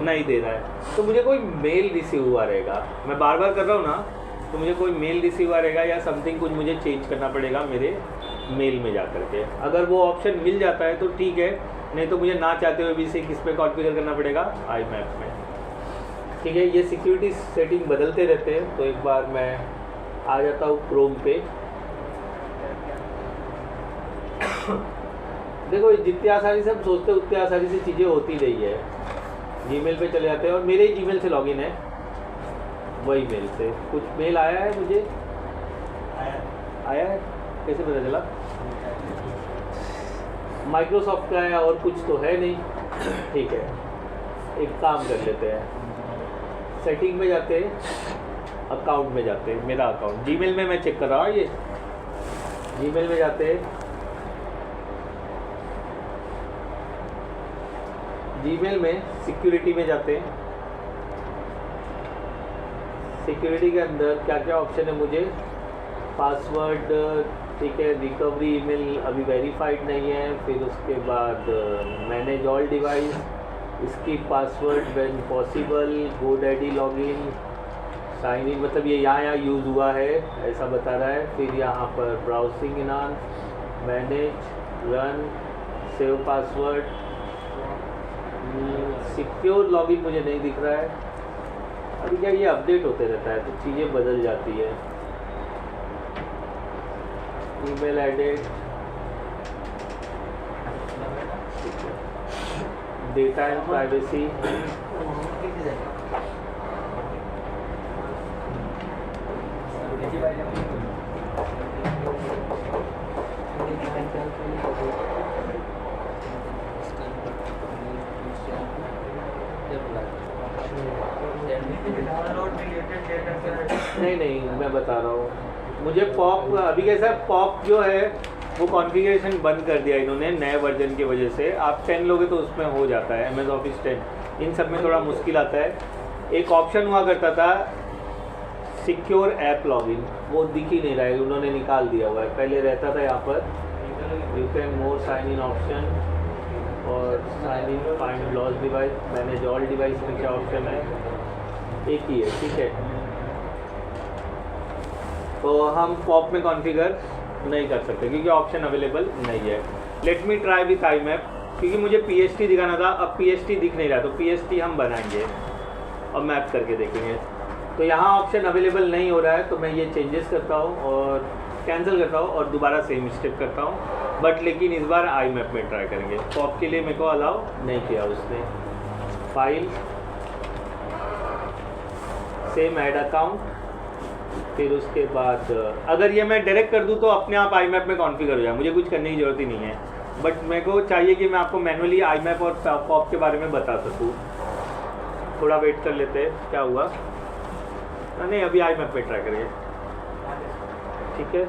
नहीं दे रहा है, तो मुझे कोई मेल रिसीव हुआ रहेगा। मैं बार बार कर रहा हूँ ना, तो मुझे कोई मेल रिसीव हुआ रहेगा, या समथिंग कुछ मुझे चेंज करना पड़ेगा मेरे मेल में जा करके। अगर वो ऑप्शन मिल जाता है तो ठीक है, नहीं तो मुझे ना चाहते हुए भी इसे किस पे कॉन्फ़िगर करना पड़ेगा, IMAP में। ठीक है, ये सिक्योरिटी सेटिंग बदलते रहते हैं, तो एक बार मैं आ जाता हूँ क्रोम पे। देखो जितनी आसानी से हम सोचते हैं उतनी आसानी से चीज़ें होती नहीं है। Gmail पे चले जाते हैं, और मेरे ही Gmail से लॉगिन है, वही मेल से कुछ मेल आया है मुझे, आया है, कैसे पता चला? माइक्रोसॉफ्ट का है और कुछ तो है नहीं। ठीक है, एक काम कर लेते हैं, सेटिंग में जाते हैं, अकाउंट में जाते हैं, मेरा अकाउंट Gmail में मैं चेक कर रहा हूँ, ये Gmail में जाते हैं, Gmail में सिक्योरिटी में जाते हैं। सिक्योरिटी के अंदर क्या क्या ऑप्शन है मुझे पासवर्ड ठीक है, रिकवरी ईमेल अभी वेरीफाइड नहीं है। फिर उसके बाद मैनेज ऑल डिवाइस, इसकी password when possible, GoDaddy login, sign in, मतलब ये यहाँ यूज़ हुआ है ऐसा बता रहा है। फिर यहाँ पर browsing enhance, manage, run, save password, secure login मुझे नहीं दिख रहा है। अभी क्या ये अपडेट होते रहता है तो चीज़ें बदल जाती है। Email edit, data and privacy, नहीं मैं बता रहा हूँ। मुझे पॉप अभी कैसा है, पॉप जो है वो कॉन्फ़िगरेशन बंद कर दिया इन्होंने नए वर्जन की वजह से। आप 10 लोगे तो उसमें हो जाता है, MS ऑफिस 10 इन सब में थोड़ा मुश्किल आता है। एक ऑप्शन हुआ करता था सिक्योर ऐप लॉगिन, वो दिख ही नहीं रहा है, उन्होंने निकाल दिया हुआ है। पहले रहता था यहाँ पर you can more sign in option और sign in find lost device, manage all device में क्या ऑप्शन है, एक ही है, ठीक है। तो हम पॉप में कॉन्फ़िगर नहीं कर सकते क्योंकि ऑप्शन अवेलेबल नहीं है। Let me try with I map, क्योंकि मुझे PST दिखाना था, अब PST दिख नहीं रहा तो PST हम बनाएंगे और मैप करके देखेंगे। तो यहाँ ऑप्शन अवेलेबल नहीं हो रहा है तो मैं ये चेंजेस करता हूँ और कैंसिल करता हूँ और दोबारा सेम स्टेप करता हूँ। बट लेकिन इस बार आई मैप में ट्राई करेंगे। पॉप के लिए मेरे को अलाउ नहीं किया उसने। फाइल, सेम ऐड अकाउंट, फिर उसके बाद अगर ये मैं डायरेक्ट कर दूँ तो अपने आप आई मैप में कॉन्फ़िगर हो जाए, मुझे कुछ करने की ज़रूरत ही नहीं है। बट मेरे को चाहिए कि मैं आपको मैनुअली आई मैप और पॉप के बारे में बता सकूँ। थोड़ा वेट कर लेते हैं क्या हुआ। नहीं, अभी आई मैप पे ट्राई करेंगे, ठीक है।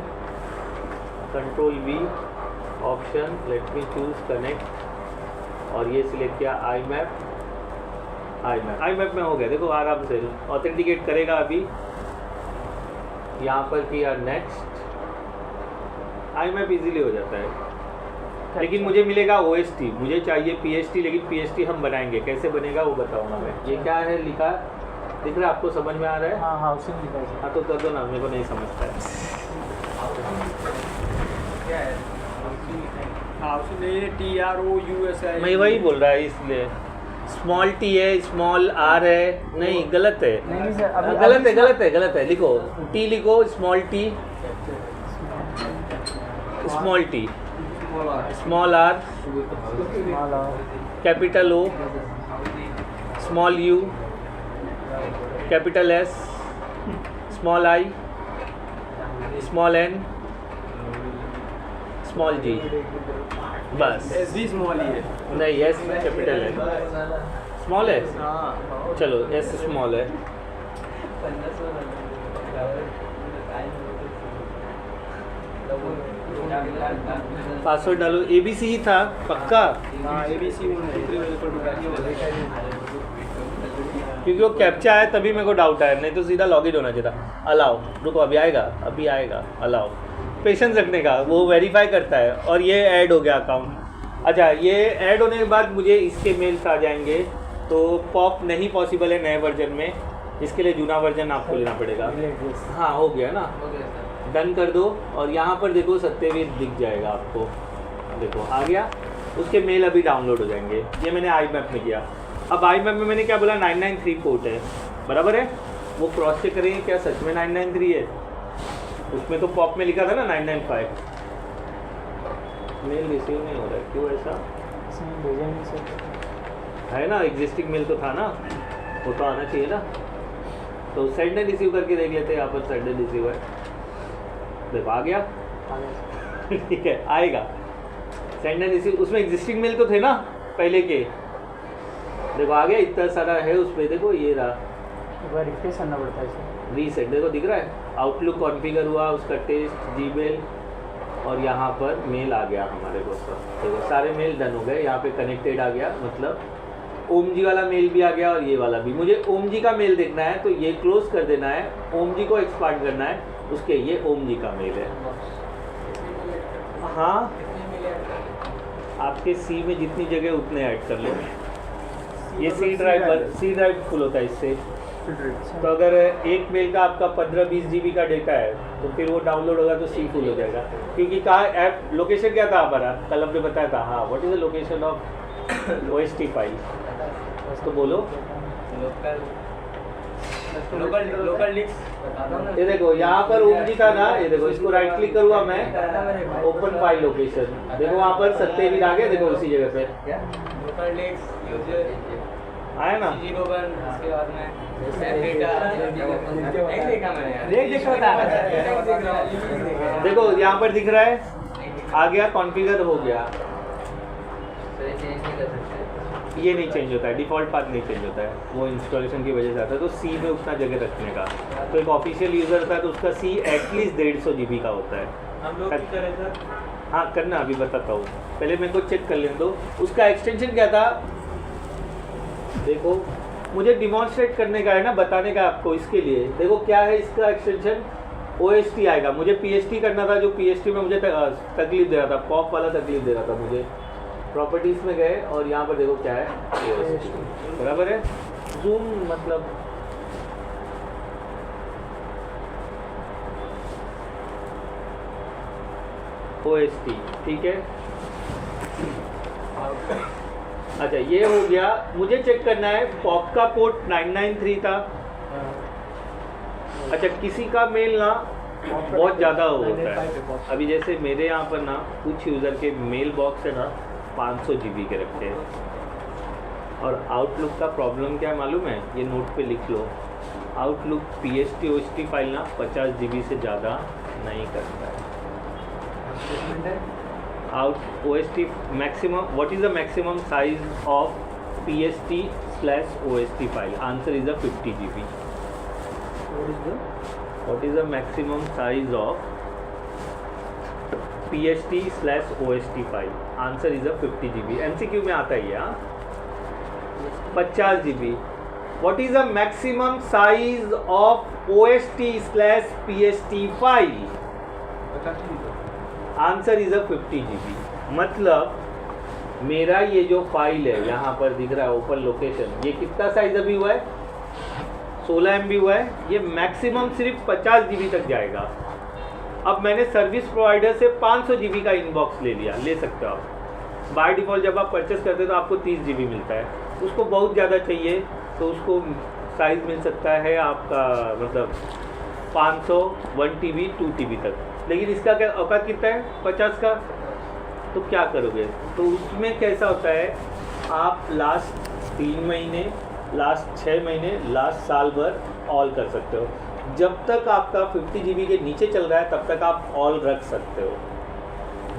Control V, option, late me choose connect और ये सिलेक्ट किया आई मैप। आई मैप में हो गया, देखो आराम से ऑथेंटिकेट करेगा। अभी यहाँ पर किया नेक्स्ट, आई मैप इजीली हो जाता है। लेकिन मुझे मिलेगा OST, मुझे चाहिए PST, लेकिन PST हम बनाएंगे, कैसे बनेगा वो बताऊंगा मैं। ये क्या है लिखा, दिख रहा है आपको, समझ में आ रहा है? हाँ हाँ उसी लिखा है। हाँ तो कर दो ना, मेरे को नहीं समझता है। क्या है? ऑप्शन ये TROUS है। मैं वही बोल रहा है, इसलिए स्मॉल T है, स्मॉल R है, नहीं गलत है, नहीं सर, अभी गलत है, लिखो T, लिखो small T, small T, small R, capital O, small U, capital S, small I, small N, small G, बस। SG स्मॉल ही है। नहीं, S कैपिटल है, स्मॉल है, चलो S स्मॉल है। पासवर्ड डालो, ABC ही था पक्का, हाँ ABC 1 2 3 क्योंकि वो कैप्चा है तभी मेरे को डाउट आया, नहीं तो सीधा लॉगिन होना चाहिए था। अलाउ, रुको अभी आएगा, अलाउ, पेशेंस रखने का, वो वेरीफाई करता है। और ये ऐड हो गया अकाउंट। अच्छा, ये ऐड होने के बाद मुझे इसके मेल्स आ जाएंगे, तो पॉप नहीं पॉसिबल है नए वर्जन में, इसके लिए जूना वर्जन आपको लेना पड़ेगा। हाँ हो गया ना, डन कर दो और यहाँ पर देखो सत्यवीर दिख जाएगा आपको, देखो आ गया। उसके मेल अभी डाउनलोड हो जाएंगे। ये मैंने आई मैप में किया। अब आई मैप में मैंने क्या बोला, 993 पोर्ट है, बराबर है। वो क्रॉस चेक करेंगे क्या सच में 993 है। उसमें तो पॉप में लिखा था ना 995। मेल रिसीव नहीं हो रहा है, क्यों ऐसा भेजा नहीं सर। है ना, एग्जिस्टिंग मेल तो था ना, वो तो आना चाहिए ना। तो सेंड एंड रिसीव करके देख लेते हैं, यहाँ पर सेंड एंड रिसीव है, देखो आ गया। ठीक है, आएगा सेंड एंड रिसीव। उसमें एग्जिस्टिंग मेल तो थे ना पहले के, देखो आ गया, इतना सारा है उस पर, देखो ये रहा। एक बार रिफ्रेश करना पड़ता है सर। रीसेट, देखो दिख रहा है, आउटलुक कॉन्फ़िगर हुआ, उसका टेस्ट, जीमेल और यहाँ पर मेल आ गया हमारे को सब। देखो सारे मेल डन हो गए, यहाँ पे कनेक्टेड आ गया, मतलब ओम जी वाला मेल भी आ गया और ये वाला भी। मुझे ओम जी का मेल देखना है तो ये क्लोज कर देना है, ओम जी को एक्सपांड करना है, उसके ये ओम जी का मेल है। हाँ, आपके सी में जितनी जगह उतने ऐड कर लो। ये सी ड्राइव फुल होता है इससे। तो अगर एक मेल का आपका 15-20 GB का डेटा है तो फिर वो डाउनलोड होगा तो सी फुल हो जाएगा। क्योंकि कहाँ ऐप लोकेशन क्या था हमारा, कल हमने बताया था। हाँ, what is the location of OST file? तो बोलो लोकल लिंक्स। ये देखो यहाँ पर ओम जी का ना, ये देखो इसको राइट क्लिक करूँगा मैं, ओपन फाइल लोकेशन, देखो वहाँ पर सत्यवीर आ गया, देखो उसी जगह पे लोकल लिंक्स यूजर आया ना। उसके बाद में नहीं देखा मैंने यार। देखो यहाँ पर दिख रहा है, आ गया, कॉन्फ़िगर हो गया। ये नहीं चेंज होता है, डिफ़ॉल्ट पाथ नहीं चेंज होता है, वो इंस्टॉलेशन की वजह से आता है। तो सी में उतना जगह रखने का, तो एक ऑफिशियल यूज़र होता है तो उसका सी एटलीस्ट 150 GB का होता है। हम लोग क्या करें सर? हाँ करना, अभी बताता हूँ, पहले मेरे को चेक कर लेने दो। उसका एक्सटेंशन क्या था, देखो मुझे डिमॉन्स्ट्रेट करने का है ना, बताने का आपको। इसके लिए देखो क्या है इसका एक्सटेंशन, OST आएगा। मुझे PST करना था, जो PST में मुझे तकलीफ दे रहा था, पॉप वाला तकलीफ दे रहा था मुझे। प्रॉपर्टीज़ में गए और यहाँ पर देखो क्या है, OST बराबर है। जूम मतलब OST, ठीक है। अच्छा ये हो गया। मुझे चेक करना है, पॉप का पोर्ट 993 था। अच्छा किसी का मेल ना बहुत ज़्यादा होता है। अभी जैसे मेरे यहाँ पर ना कुछ यूज़र के मेल बॉक्स है ना 500 GB के रखते हैं। और आउटलुक का प्रॉब्लम क्या है मालूम है, ये नोट पे लिख लो। आउटलुक PST OST फाइल ना 50 GB से ज़्यादा नहीं करता है। OST maximum, what is the maximum size of PST/OST file? Answer is a 50 GB. What is the maximum size of PST/OST file? Answer is a 50 GB. MCQ में आता ही है, 50 GB. What is the maximum size of OST/PST file? Answer is a 50 GB। मतलब मेरा ये जो file है यहाँ पर दिख रहा है ओपन लोकेशन, ये कितना साइज अभी हुआ है, 16 MB हुआ है। ये मैक्सिमम सिर्फ 50 GB तक जाएगा। अब मैंने सर्विस प्रोवाइडर से 500 GB का इनबॉक्स ले लिया, ले सकते हो आप। बाय डिफ़ॉल्ट जब आप परचेस करते हो तो आपको 30 GB मिलता है। उसको बहुत ज़्यादा चाहिए तो उसको साइज़ मिल सकता है आपका, मतलब 500, 1 TB, 2 TB तक। लेकिन इसका क्या औकात कितना है, 50 का। तो क्या करोगे, तो उसमें कैसा होता है, आप लास्ट 3 महीने, लास्ट 6 महीने, लास्ट साल भर ऑल कर सकते हो। जब तक आपका 50 GB के नीचे चल रहा है तब तक आप ऑल रख सकते हो।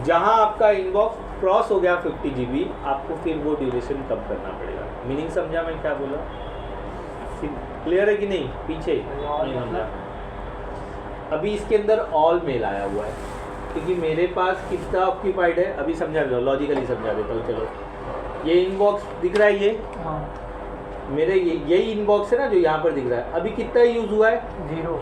जहां आपका इनबॉक्स क्रॉस हो गया 50 GB, आपको फिर वो ड्यूरेशन कम करना पड़ेगा। मीनिंग समझा मैं क्या बोला, क्लियर है कि नहीं? पीछे नहीं समझा। अभी इसके अंदर ऑल मेल आया हुआ है क्योंकि मेरे पास कितना ऑक्यूपाइड है, अभी समझा दो, लॉजिकली समझा देता हूँ। चलो ये इनबॉक्स दिख रहा है, ये मेरे यही इनबॉक्स है ना जो यहाँ पर दिख रहा है। अभी कितना यूज़ हुआ है, 0।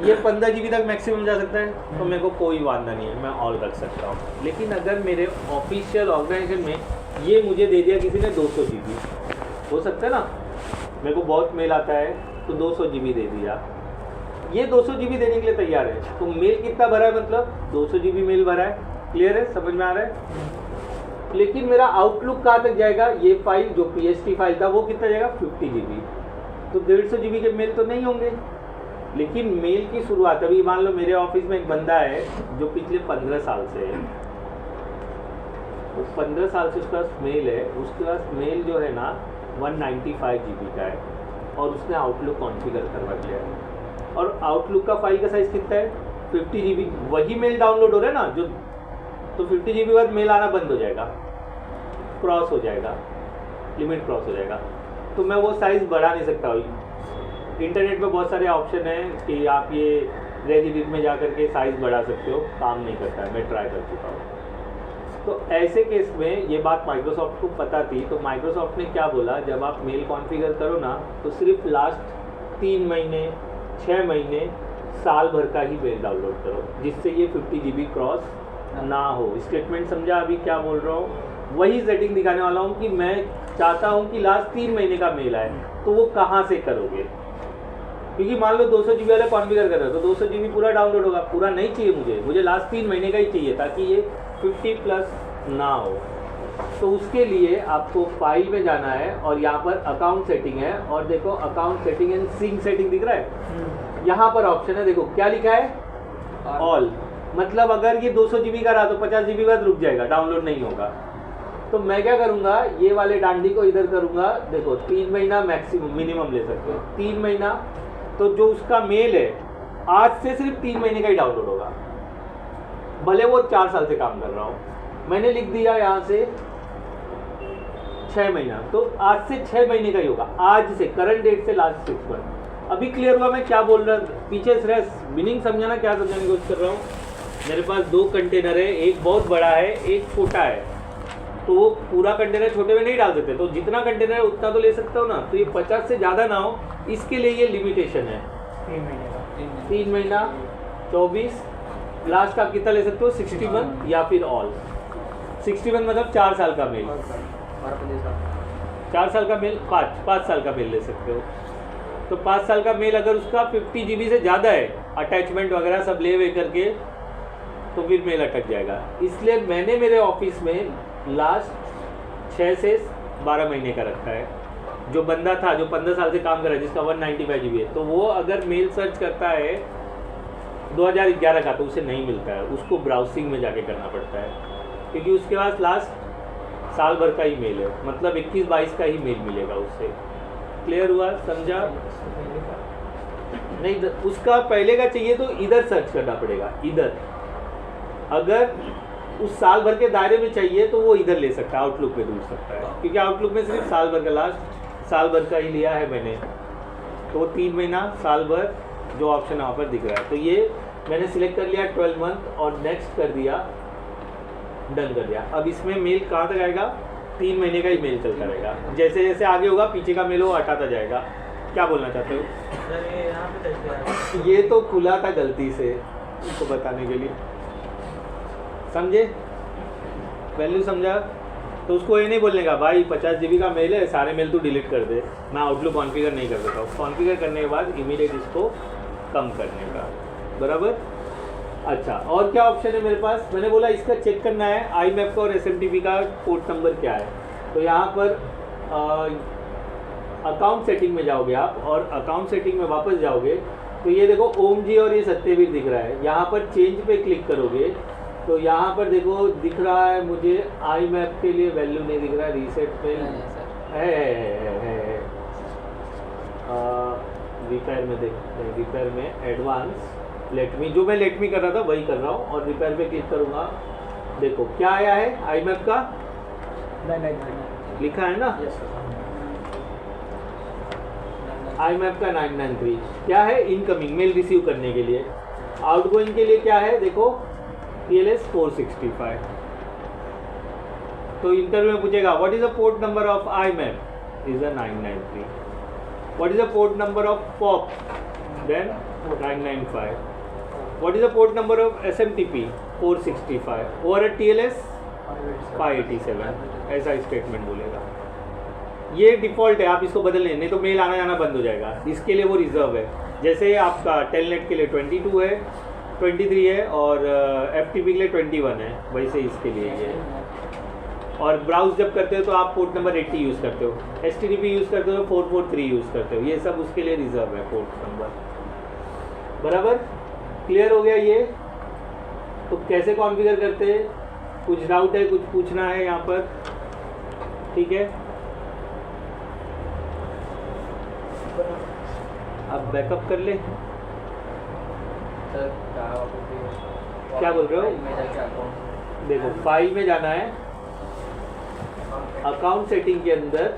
ये 15 GB तक मैक्सिमम जा सकता है, तो मेरे को कोई वादा नहीं है, मैं ऑल रख सकता हूँ। लेकिन अगर मेरे ऑफिशियल ऑर्गेनाइजेशन में ये मुझे दे दिया किसी ने 200 GB, हो सकता है ना, मेरे को बहुत मेल आता है तो 200 GB दे दिया, ये 200 GB देने के लिए तैयार है। तो मेल कितना भरा है, मतलब 200 GB मेल भरा है। क्लियर है, समझ में आ रहा है? लेकिन मेरा आउटलुक कहाँ तक जाएगा, ये फाइल जो PST फाइल था वो कितना जाएगा, 50 GB। तो 150 GB के मेल तो नहीं होंगे। लेकिन मेल की शुरुआत, अभी मान लो मेरे ऑफिस में एक बंदा है जो पिछले 15 साल से है, वो 15 साल से उसके पास मेल है। उसके पास मेल जो है ना 195 GB का है और उसने आउटलुक कॉन्फ़िगर करवा लिया है। और आउटलुक का फाइल का साइज़ कितना है, 50 GB। वही मेल डाउनलोड हो रहा है ना जो, तो 50 GB बाद मेल आना बंद हो जाएगा, क्रॉस हो जाएगा, लिमिट क्रॉस हो जाएगा। तो मैं वो साइज़ बढ़ा नहीं सकता। इंटरनेट पे बहुत सारे ऑप्शन हैं कि आप ये रेजिडिट में जा कर के साइज़ बढ़ा सकते हो, काम नहीं करता है, मैं ट्राई कर चुका हूँ। तो ऐसे केस में ये बात माइक्रोसॉफ्ट को पता थी, तो माइक्रोसॉफ्ट ने क्या बोला, जब आप मेल कॉन्फ़िगर करो ना तो सिर्फ लास्ट 3 महीने, 6 महीने, साल भर का ही मेल डाउनलोड करो, जिससे ये 50 GB क्रॉस ना हो। स्टेटमेंट समझा अभी क्या बोल रहा हूँ? वही सेटिंग दिखाने वाला हूँ कि मैं चाहता हूँ कि लास्ट 3 महीने का मेल आए, तो वो कहाँ से करोगे? क्योंकि मान लो 200 GB वाला कॉन्फ़िगर कर रहे हो तो 200 GB पूरा डाउनलोड होगा, पूरा नहीं चाहिए मुझे लास्ट 3 महीने का ही चाहिए ताकि ये 50 प्लस ना हो। तो उसके लिए आपको फाइल में जाना है और यहाँ पर अकाउंट सेटिंग है, और देखो account setting and sync setting दिख रहा है, यहाँ पर ऑप्शन है, देखो क्या लिखा है, ऑल। मतलब अगर ये 200 GB का रहा तो 50 GB बाद रुक जाएगा, डाउनलोड नहीं होगा। तो मैं क्या करूँगा, ये वाले डांडी को इधर करूँगा, देखो 3 महीना मैक्सिमम, मिनिमम ले सकते हो 3 महीना, तो जो उसका मेल है आज से सिर्फ 3 महीने का ही डाउनलोड होगा, भले वो 4 साल से काम कर रहा हो। मैंने लिख दिया यहाँ से 6 महीना, तो आज से 6 महीने का ही होगा, आज से, करंट डेट से लास्ट 6 मंथ। अभी क्लियर हुआ मैं क्या बोल रहा, पीछे से मीनिंग समझाना, क्या समझाने की कोशिश कर रहा हूँ। मेरे पास 2 कंटेनर है, एक बहुत बड़ा है, एक छोटा है, तो वो पूरा कंटेनर छोटे में नहीं डाल सकते, तो जितना कंटेनर है उतना तो ले सकता हो ना। तो ये 50 से ज़्यादा ना हो, इसके लिए ये लिमिटेशन है 3 महीने का, 3 महीना 24, लास्ट आप कितना ले सकते हो 61 या फिर ऑल। 61 मतलब 4 साल का मेल, 4 साल का मेल, 5 साल का मेल ले सकते हो। तो 5 साल का मेल अगर उसका 50 GB से ज़्यादा है, अटैचमेंट वगैरह सब ले वे करके, तो फिर मेल अटक जाएगा। इसलिए मैंने मेरे ऑफिस में लास्ट 6 से 12 महीने का रखा है। जो बंदा था जो 15 साल से काम कर रहा है, जिसका 195 GB है, तो वो अगर मेल सर्च करता है 2011 का तो उसे नहीं मिलता है, उसको ब्राउजिंग में जाके करना पड़ता है, क्योंकि उसके पास लास्ट साल भर का ही मेल है, मतलब 21-22 का ही मेल मिलेगा उससे। क्लियर हुआ, समझा? नहीं, उसका पहले का चाहिए तो इधर सर्च करना पड़ेगा, इधर। अगर उस साल भर के दायरे में चाहिए तो वो इधर ले सकता है, आउटलुक में ढूंढ सकता है, क्योंकि आउटलुक में सिर्फ साल भर का, लास्ट साल भर का ही लिया है मैंने, तो 3 महीना साल भर जो ऑप्शन यहाँ पर दिख रहा है, तो ये मैंने सिलेक्ट कर लिया 12 मंथ और नेक्स्ट कर दिया, डन कर दिया। अब इसमें मेल कहाँ तक आएगा, 3 महीने का ही मेल चलता रहेगा, जैसे जैसे आगे होगा पीछे का मेल वो हटाता जाएगा। क्या बोलना चाहते हो? सर ये यहाँ पे टच किया है। ये तो खुला था गलती से, इसको बताने के लिए, समझे? वैल्यू समझा? तो उसको ये नहीं बोलने का भाई 50 GB का मेल है, सारे मेल तो डिलीट कर दे, मैं आउटलुक कॉन्फ़िगर नहीं कर देता हूँ। कॉन्फ़िगर करने के बाद इमीडिएट इसको कम करने का, बराबर। अच्छा, और क्या ऑप्शन है मेरे पास? मैंने बोला इसका चेक करना है IMAP का और SMTP का पोर्ट नंबर क्या है। तो यहाँ पर अकाउंट सेटिंग में जाओगे आप, और अकाउंट सेटिंग में वापस जाओगे तो ये देखो ओम जी और ये सत्यवीर दिख रहा है। यहाँ पर चेंज पे क्लिक करोगे तो यहाँ पर देखो दिख रहा है मुझे IMAP के लिए वैल्यू नहीं दिख रहा है, रीसेट पे है। रिपेयर में देख, रिपेयर में एडवांस लेटमी, जो मैं लेटमी कर रहा था वही कर रहा हूँ, और रिपेयर पे क्लिक करूँगा, देखो क्या आया है IMAP का 993 लिखा है ना, IMAP का 993 क्या है, इनकमिंग मेल रिसीव करने के लिए। आउटगोइंग के लिए क्या है, देखो TLS 465। तो इंटरव्यू में पूछेगा what is the port number of IMAP, is a 993। What is the port number of POP, then 995। What is the port number of SMTP, 465, और TLS 587। ऐसा स्टेटमेंट बोलेगा। ये डिफ़ॉल्ट है, आप इसको बदल लें, नहीं तो मेल आना जाना बंद हो जाएगा। इसके लिए वो रिजर्व है, जैसे आपका टेलनेट के लिए 22 है, 23 है, और FTP के लिए 21 है, वैसे इसके लिए ये है। और ब्राउज जब करते हो तो आप पोर्ट नंबर 80 यूज़ करते हो, HTTP यूज़ करते हो 443 यूज़ करते हो, ये सब उसके लिए रिजर्व है पोर्ट नंबर, बराबर। क्लियर हो गया ये? तो कैसे कॉन्फ़िगर करते हैं, कुछ डाउट है, कुछ पूछना है यहाँ पर? ठीक है, अब बैकअप कर ले। सर क्या बोल रहे हो? देखो फाइल में जाना है, अकाउंट सेटिंग के अंदर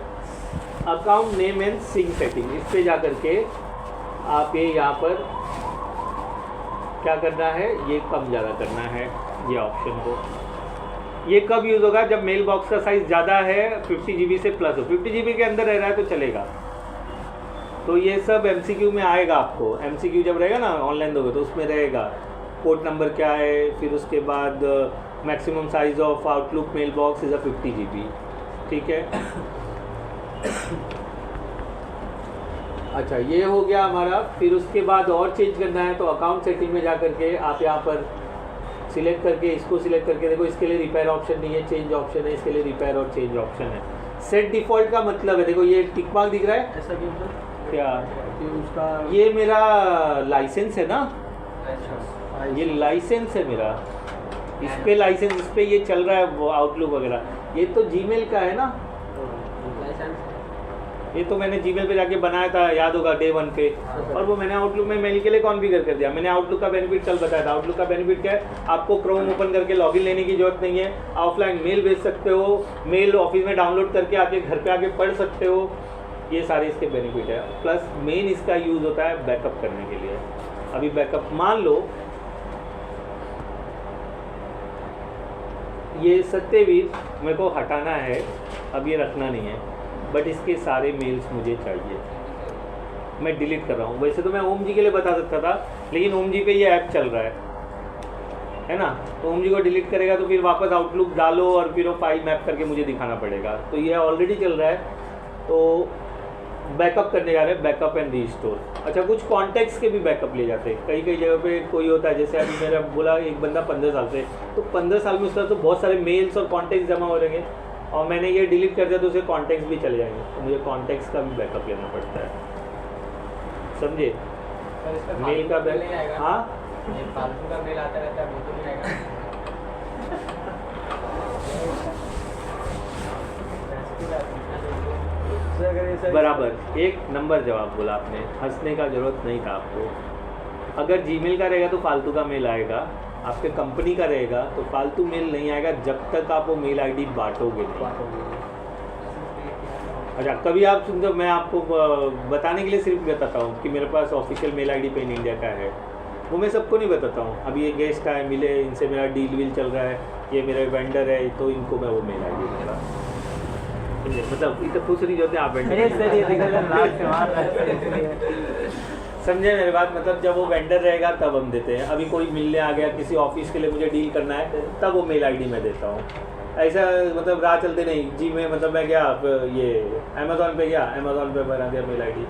account name and sync setting, इस पे जा करके आप ये यहाँ पर क्या करना है, ये कम ज़्यादा करना है ये ऑप्शन को। ये कब यूज़ होगा, जब मेल बॉक्स का साइज़ ज़्यादा है, 50 GB से प्लस हो। 50 GB के अंदर रह रहा है तो चलेगा, तो ये सब MCQ में आएगा आपको। MCQ जब रहेगा ना ऑनलाइन दोगे तो उसमें रहेगा पोर्ट नंबर क्या है, फिर उसके बाद maximum size of Outlook mail box is 50 GB, ठीक है। अच्छा ये हो गया हमारा। फिर उसके बाद और चेंज करना है तो अकाउंट सेटिंग में जा करके आप यहाँ पर सिलेक्ट करके इसको सिलेक्ट करके देखो, इसके लिए रिपेयर ऑप्शन नहीं है, चेंज ऑप्शन है, इसके लिए रिपेयर और चेंज ऑप्शन है। सेट डिफ़ॉल्ट का मतलब है, देखो ये टिक मार्क दिख रहा है ऐसा क्यों सर? क्या, कि उसका ये मेरा लाइसेंस है ना, अच्छा ये लाइसेंस है मेरा, इस पे लाइसेंस, इस पे ये चल रहा है वो आउटलुक वगैरह। ये तो जीमेल का है ना, लाइसेंस ये तो मैंने जीमेल पे जाके बनाया था, याद होगा डे 1 पे, और वो मैंने आउटलुक में मेल के लिए कॉन्फ़िगर कर दिया। मैंने आउटलुक का बेनिफिट कल बताया था। आउटलुक का बेनिफिट क्या है, आपको क्रोम ओपन करके लॉगिन लेने की जरूरत नहीं है, ऑफलाइन मेल भेज सकते हो, मेल ऑफिस में डाउनलोड करके आके घर पे आके पढ़ सकते हो, ये सारे इसके बेनिफिट है। प्लस मेन इसका यूज़ होता है बैकअप करने के लिए। अभी बैकअप मान लो ये सत्यवीर मेरे को हटाना है, अब ये रखना नहीं है, बट इसके सारे मेल्स मुझे चाहिए, मैं डिलीट कर रहा हूँ। वैसे तो मैं ओम जी के लिए बता सकता था, लेकिन ओम जी पे ये ऐप चल रहा है ना, तो ओम जी को डिलीट करेगा तो फिर वापस आउटलुक डालो और फिर वो फाइल मैप करके मुझे दिखाना पड़ेगा। तो ये ऑलरेडी चल रहा है, तो बैकअप करने जा रहे हैं, बैकअप एंड रीस्टोर। अच्छा कुछ कॉन्टेक्ट्स के भी बैकअप ले जाते हैं, कई कई जगह पे कोई होता है, जैसे अभी मेरा बोला एक बंदा 15 साल से, तो 15 साल में उसका तो बहुत सारे मेल्स और कॉन्टेक्ट्स जमा हो रहेंगे, और मैंने ये डिलीट कर दिया तो उसे कॉन्टेक्ट्स भी चले जाएंगे, तो मुझे कॉन्टेक्ट्स का भी बैकअप लेना पड़ता है, समझे। सर इस पे मेल का फालतू नहीं आएगा? हाँ ये फालतू का मेल आता रहता है, वो तो नहीं आएगा? सर अगर ये सर बराबर, एक नंबर जवाब बोला आपने, हंसने का जरूरत नहीं था आपको। अगर जीमेल का रहेगा तो फालतू का मेल आएगा, आपके कंपनी का रहेगा तो फालतू मेल नहीं आएगा जब तक आप वो मेल आईडी बांटोगे नहीं। अच्छा कभी आप सुन दो, मैं आपको बताने के लिए सिर्फ बताता हूँ कि मेरे पास official mail ID pen India का है, वो मैं सबको नहीं बताता हूँ। अभी ये गेस्ट आए, मिले, इनसे मेरा डील वील चल रहा है, ये मेरा वेंडर है, तो इनको मैं वो मेल आईडी दूँगा, मतलब इतना खुश नहीं होते आप अरे सर ये देखो सर लास्ट से मार रहा है इसलिए। समझे मेरी बात, मतलब जब वो वेंडर रहेगा तब हम देते हैं। अभी कोई मिलने आ गया, किसी ऑफिस के लिए मुझे डील करना है, तब वो मेल आईडी मैं देता हूँ। ऐसा मतलब राह चलते नहीं जी में, मतलब मैं गया ये अमेज़ॉन पे गया, अमेज़ॉन पे बना दिया मेल आईडी,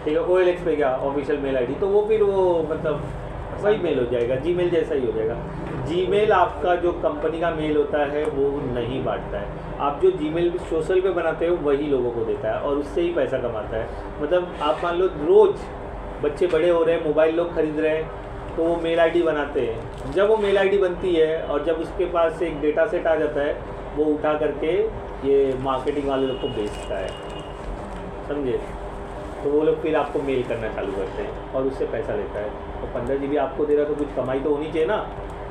ठीक है, OLX पे गया ऑफिशियल मेल आईडी, तो वो फिर वो मतलब वही मेल हो जाएगा, जीमेल जैसा ही हो जाएगा। जीमेल आपका जो कंपनी का मेल होता है वो नहीं बांटता है, आप जो जीमेल सोशल पे बनाते हो वही लोगों को देता है और उससे ही पैसा कमाता है। मतलब आप मान लो रोज़ बच्चे बड़े हो रहे हैं, मोबाइल लोग खरीद रहे हैं, तो वो मेल आईडी बनाते हैं। जब वो मेल आईडी बनती है और जब उसके पास एक डेटा सेट आ जाता है, वो उठा करके ये मार्केटिंग वाले लोग को बेचता है, समझे। तो वो लोग फिर आपको मेल करना चालू करते हैं और उससे पैसा लेता है। तो 15 GB आपको दे रहा तो कुछ कमाई तो होनी चाहिए ना,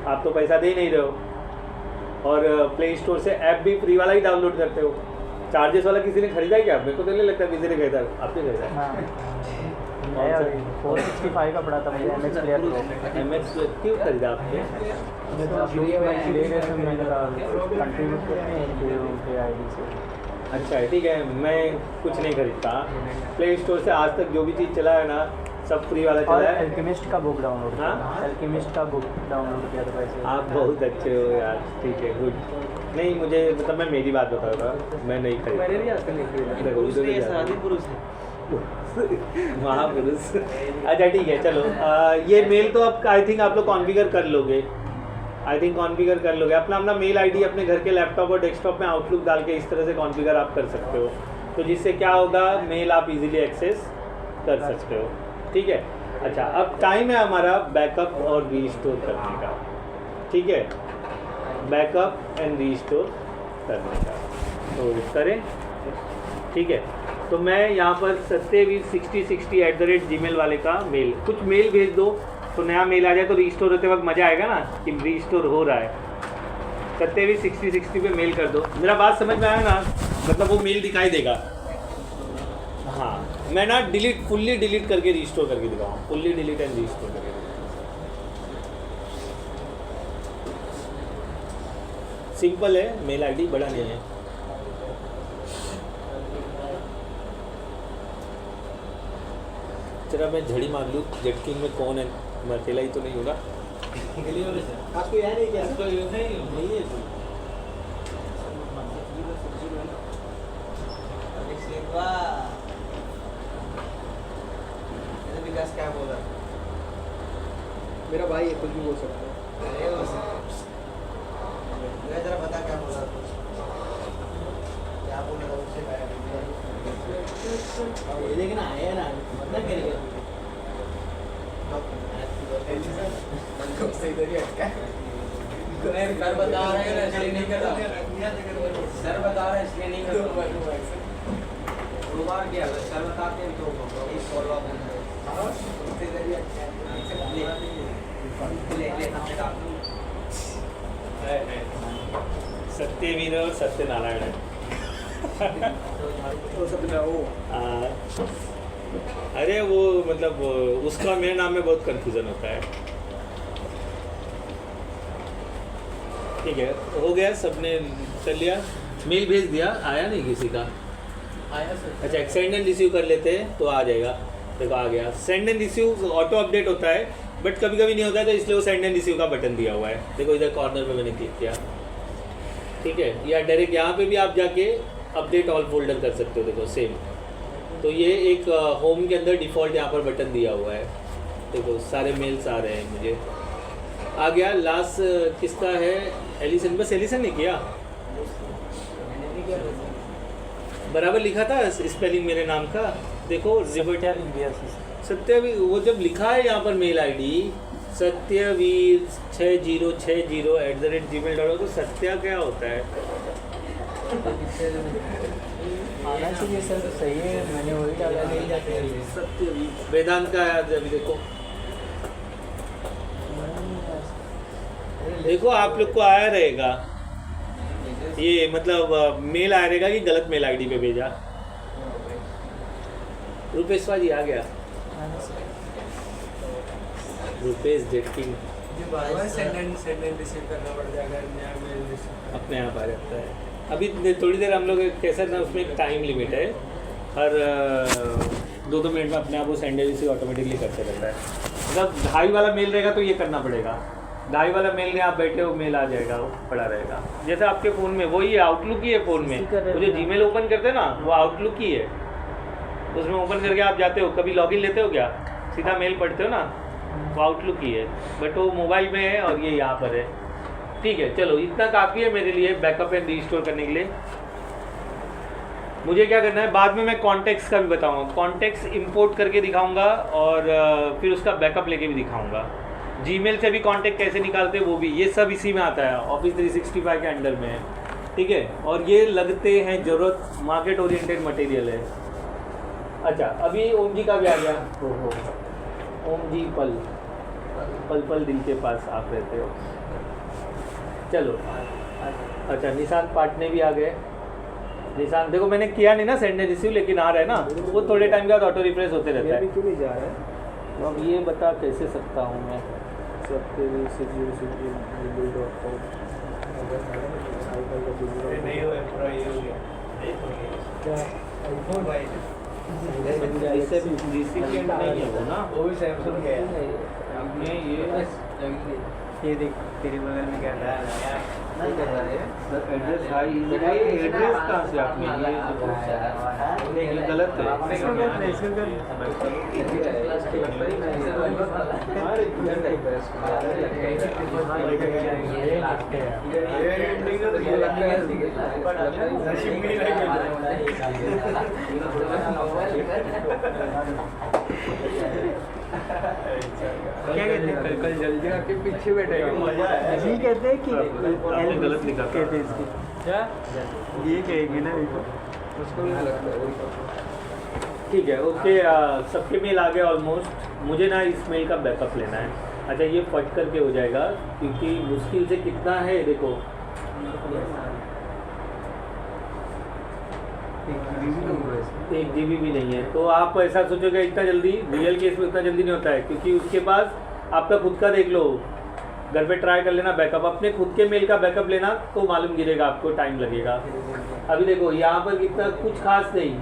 आप तो पैसा दे नहीं रहे हो। और प्ले स्टोर से ऐप भी फ्री वाला ही डाउनलोड करते हो, चार्जेस वाला किसी ने खरीदा है क्या? मेरे को तो नहीं लगता किसी ने खरीदा, आपने खरीदा? हाँ 465 का पड़ा था मुझे MX प्लेयर प्रो। MX क्यों खरीदा आपने? ले रहे थे मैंने कंट्रीब्यूट करते हैं उनके आईडी से। अच्छा है, ठीक है, मैं कुछ नहीं खरीदता। प्ले स्टोर से आज तक जो भी चीज़ चला है ना, सब फ्री वाला और चला है। एल्केमिस्ट का बुक डाउनलोड किया। हाँ? एल्केमिस्ट का बुक डाउनलोड किया था वैसे। आप बहुत अच्छे हो यार, ठीक है, गुड। नहीं मुझे मतलब मैं मेरी बात बता रहा था, मैं नहीं खरीदा। मैंने भी आज तक नहीं खरीदा। पुरुष नहीं है, शादी पुरुष है। महापुरुष। अच्छा ठीक है, चलो ये मेल तो अब आई थिंक आप लोग कॉन्फ़िगर कर लोगे, कॉन्फ़िगर कर लोगे अपना अपना मेल आईडी अपने घर के लैपटॉप और डेस्कटॉप में आउटलुक डाल के इस तरह से कॉन्फ़िगर आप कर सकते हो, तो जिससे क्या होगा, मेल आप इजीली एक्सेस कर सकते हो, ठीक है। अच्छा अब टाइम है हमारा बैकअप और रीस्टोर करने का, ठीक है, बैकअप एंड रीस्टोर करने का, तो करें, ठीक है। तो मैं यहाँ पर सत्यवीर6060 वाले का मेल, कुछ मेल भेज दो तो नया मेल आ जाए, तो रीस्टोर होते वक्त मज़ा आएगा ना कि रीस्टोर हो रहा है। सत्यवीर6060 पे मेल कर दो। मेरा बात समझ में आया ना, मतलब वो मेल दिखाई देगा। हाँ मैं ना फुल्ली डिलीट करके रीस्टोर करके दिखाऊँ, फुल्ली डिलीट एंड रीस्टोर करके। सिंपल है, मेल आईडी बड़ा नहीं है। जरा मैं झड़ी मार लूँ जेट किंग में कौन है, मैं अकेला ही तो नहीं होगा। आपको यहाँ नहीं क्या नहीं है विकास क्या बोला? मेरा भाई है, कुछ भी बोल सकता है। जरा बता क्या बोला? क्या बोला था उससे? ये देखना आया ना मत करेगा सर बता रहे हैं इसलिए नहीं कर रहा। सर बता रहे हैं इसलिए नहीं कर रहा। दो बार किया सर बताते हैं तो फॉलो अप सत्यवीर और सत्यनारायण है। तो सब ना वो अरे वो मतलब उसका मेरे नाम में बहुत कंफ्यूजन होता है। ठीक है, हो गया, सबने कर लिया, मेल भेज दिया, आया नहीं किसी का? आया सर। अच्छा, एक सेंड एंड रिसीव कर लेते हैं तो आ जाएगा। देखो आ गया, send and receive auto update होता है बट कभी कभी नहीं होता है, तो इसलिए वो सेंड एंड रिसीव का बटन दिया हुआ है। देखो इधर कॉर्नर पे मैंने क्लिक किया, ठीक है, या डायरेक्ट यहाँ पे भी आप जाके अपडेट ऑल फोल्डर कर सकते हो। देखो सेम, तो ये एक होम के अंदर डिफ़ॉल्ट यहाँ पर बटन दिया हुआ है। देखो सारे मेल्स आ रहे हैं मुझे, आ गया। लास्ट किसका है? एलिसन, बस एलिसन ने किया, बराबर लिखा था स्पेलिंग मेरे नाम का। देखो सत्यवीर, वो जब लिखा है यहाँ पर मेल आईडी सत्यवीर 6060@gmail.com, तो सत्या क्या होता है? आना चाहिए सर, सही है, मैंने वही डाला नहीं जाते। सत्यवीर वेदांत का है। अभी देखो देखो आप लोग को आया रहेगा ये, मतलब मेल आया रहेगा कि गलत मेल आईडी पे भेजा। रुपेशवा जी आ गया, रुपेश जेटकिंग अपने आप आ जाता है। अभी थोड़ी देर हम लोग कैसा ना, उसमें एक टाइम लिमिट है, हर 2-2 मिनट में अपने आप वो सेंड रिसीव ऑटोमेटिकली करते रहता है। मतलब 2.5 वाला मेल रहेगा तो ये करना पड़ेगा, 2.5 वाला मेल में आप बैठे हो, मेल आ जाएगा, वो पड़ा रहेगा। जैसे आपके फ़ोन में वही आउटलुक ही है, फ़ोन में वो जो जीमेल ओपन करते हैं ना, वो आउटलुक ही है। उसमें ओपन करके आप जाते हो, कभी लॉगिन लेते हो क्या, सीधा मेल पढ़ते हो ना, वो आउटलुक ही है, बट वो मोबाइल में है और ये यहाँ पर है। ठीक है, चलो इतना काफ़ी है मेरे लिए बैकअप एंड रीस्टोर करने के लिए। मुझे क्या करना है, बाद में मैं कॉन्टेक्ट्स का भी बताऊंगा, कॉन्टेक्ट्स इंपोर्ट करके दिखाऊंगा और फिर उसका बैकअप लेके भी दिखाऊंगा। जीमेल से भी कॉन्टेक्ट कैसे निकालते हैं वो भी, ये सब इसी में आता है, ऑफिस 365 के अंडर में है। ठीक है, और ये लगते हैं ज़रूरत, मार्केट ओरिएंटेड मटेरियल है। अच्छा, अभी ओम जी का भी आ गया। ओहो, ओम जी पल पल दिल के पास आप रहते हो। चलो, अच्छा निशांत पाटने भी आ गए। निशांत देखो मैंने किया नहीं ना सेंड एंड रिसीव, लेकिन आ रहा है ना, वो थोड़े टाइम के बाद ऑटो रिफ्रेश होते रहता है। क्यों नहीं जा रहा है? तो अब ये बता कैसे सकता हूँ मैं? ऐसे रिसिपिएंट नहीं है वो ना, वो भी सैमसंग है। आपने ये देख तेरे बगल में क्या रहा है, नहीं कर रहा है एड्रेस हाई, एड्रेस कहाँ से आपने ये गलत है। क्या कहते हैं, कल जल्दी आके पीछे बैठेगा, मजा है। जी कहते हैं कि आपने गलत लिखा था। कहते हैं इसकी, क्या ये कहेंगे ना उसको भी लगता है वही। ठीक है, ओके, सबके मेल आ गए ऑलमोस्ट। मुझे ना इस मेल का बैकअप लेना है। अच्छा, ये फट करके हो जाएगा क्योंकि मुश्किल से कितना है, देखो 1 GB भी नहीं है। तो आप ऐसा सोचोगे इतना जल्दी, रियल केस में इतना जल्दी नहीं होता है, क्योंकि उसके पास आपका खुद का देख लो, घर पे ट्राई कर लेना बैकअप, अपने खुद के मेल का बैकअप लेना तो मालूम गिरेगा आपको, टाइम लगेगा। अभी देखो यहाँ पर कितना कुछ खास नहीं,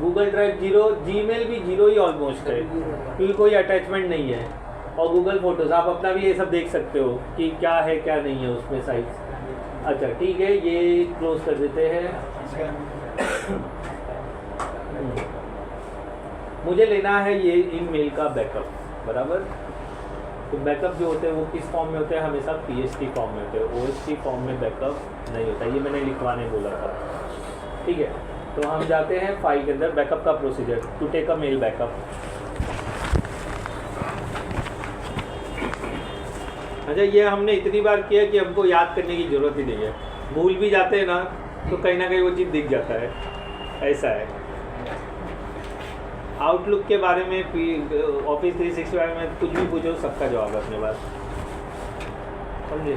गूगल ड्राइव 0, जीमेल भी 0 ही ऑलमोस्ट है क्योंकि कोई अटैचमेंट नहीं है। और गूगल फोटोज़ आप अपना भी ये सब देख सकते हो कि क्या है क्या नहीं है उसमें साइज। अच्छा ठीक है, ये क्लोज कर देते हैं। मुझे लेना है ये इन मेल का बैकअप, बराबर। तो बैकअप जो होते हैं वो किस फॉर्म में होते हैं? हमेशा PST फॉर्म में होते हैं, OST फॉर्म में बैकअप नहीं होता। ये मैंने लिखवाने बोला था, ठीक है। तो हम जाते हैं फाइल के अंदर, बैकअप का procedure to take a mail backup. अच्छा, ये हमने इतनी बार किया कि हमको याद करने की ज़रूरत ही नहीं है। भूल भी जाते हैं ना तो कहीं ना कहीं वो चीज़ दिख जाता है, ऐसा है। आउटलुक के बारे में ऑफिस 365 में कुछ भी पूछो सबका जवाब है अपने पास, समझे।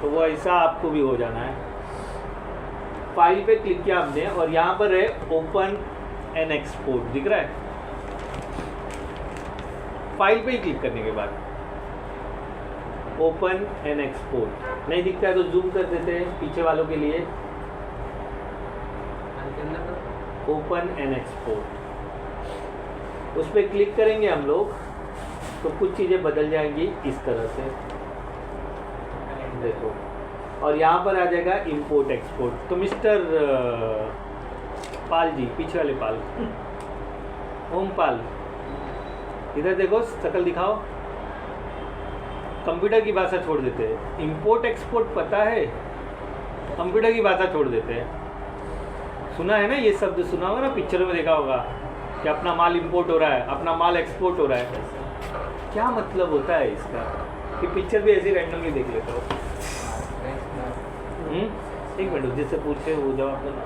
तो वो ऐसा आपको भी हो जाना है। फाइल पे क्लिक किया हमने और यहाँ पर है ओपन एंड एक्सपोर्ट, दिख रहा है। फाइल पे ही क्लिक करने के बाद ओपन एंड एक्सपोर्ट, नहीं दिखता है तो जूम कर देते हैं पीछे वालों के लिए। ओपन एंड एक्सपोर्ट उस पर क्लिक करेंगे हम लोग तो कुछ चीज़ें बदल जाएंगी इस तरह से, देखो। और यहाँ पर आ जाएगा इंपोर्ट एक्सपोर्ट। तो मिस्टर पाल जी, पीछे वाले पाल, ओम पाल, इधर देखो, शक्ल दिखाओ। कंप्यूटर की भाषा छोड़ देते हैं, इंपोर्ट एक्सपोर्ट पता है, कंप्यूटर की भाषा छोड़ देते हैं। सुना है ना ये शब्द, सुना होगा ना, पिक्चरों में देखा होगा कि अपना माल इंपोर्ट हो रहा है, अपना माल एक्सपोर्ट हो रहा है। क्या मतलब होता है इसका? कि पिक्चर भी ऐसे रैंडमली देख लेता हो। एक मिनट, जिससे पूछे वो जवाब देना।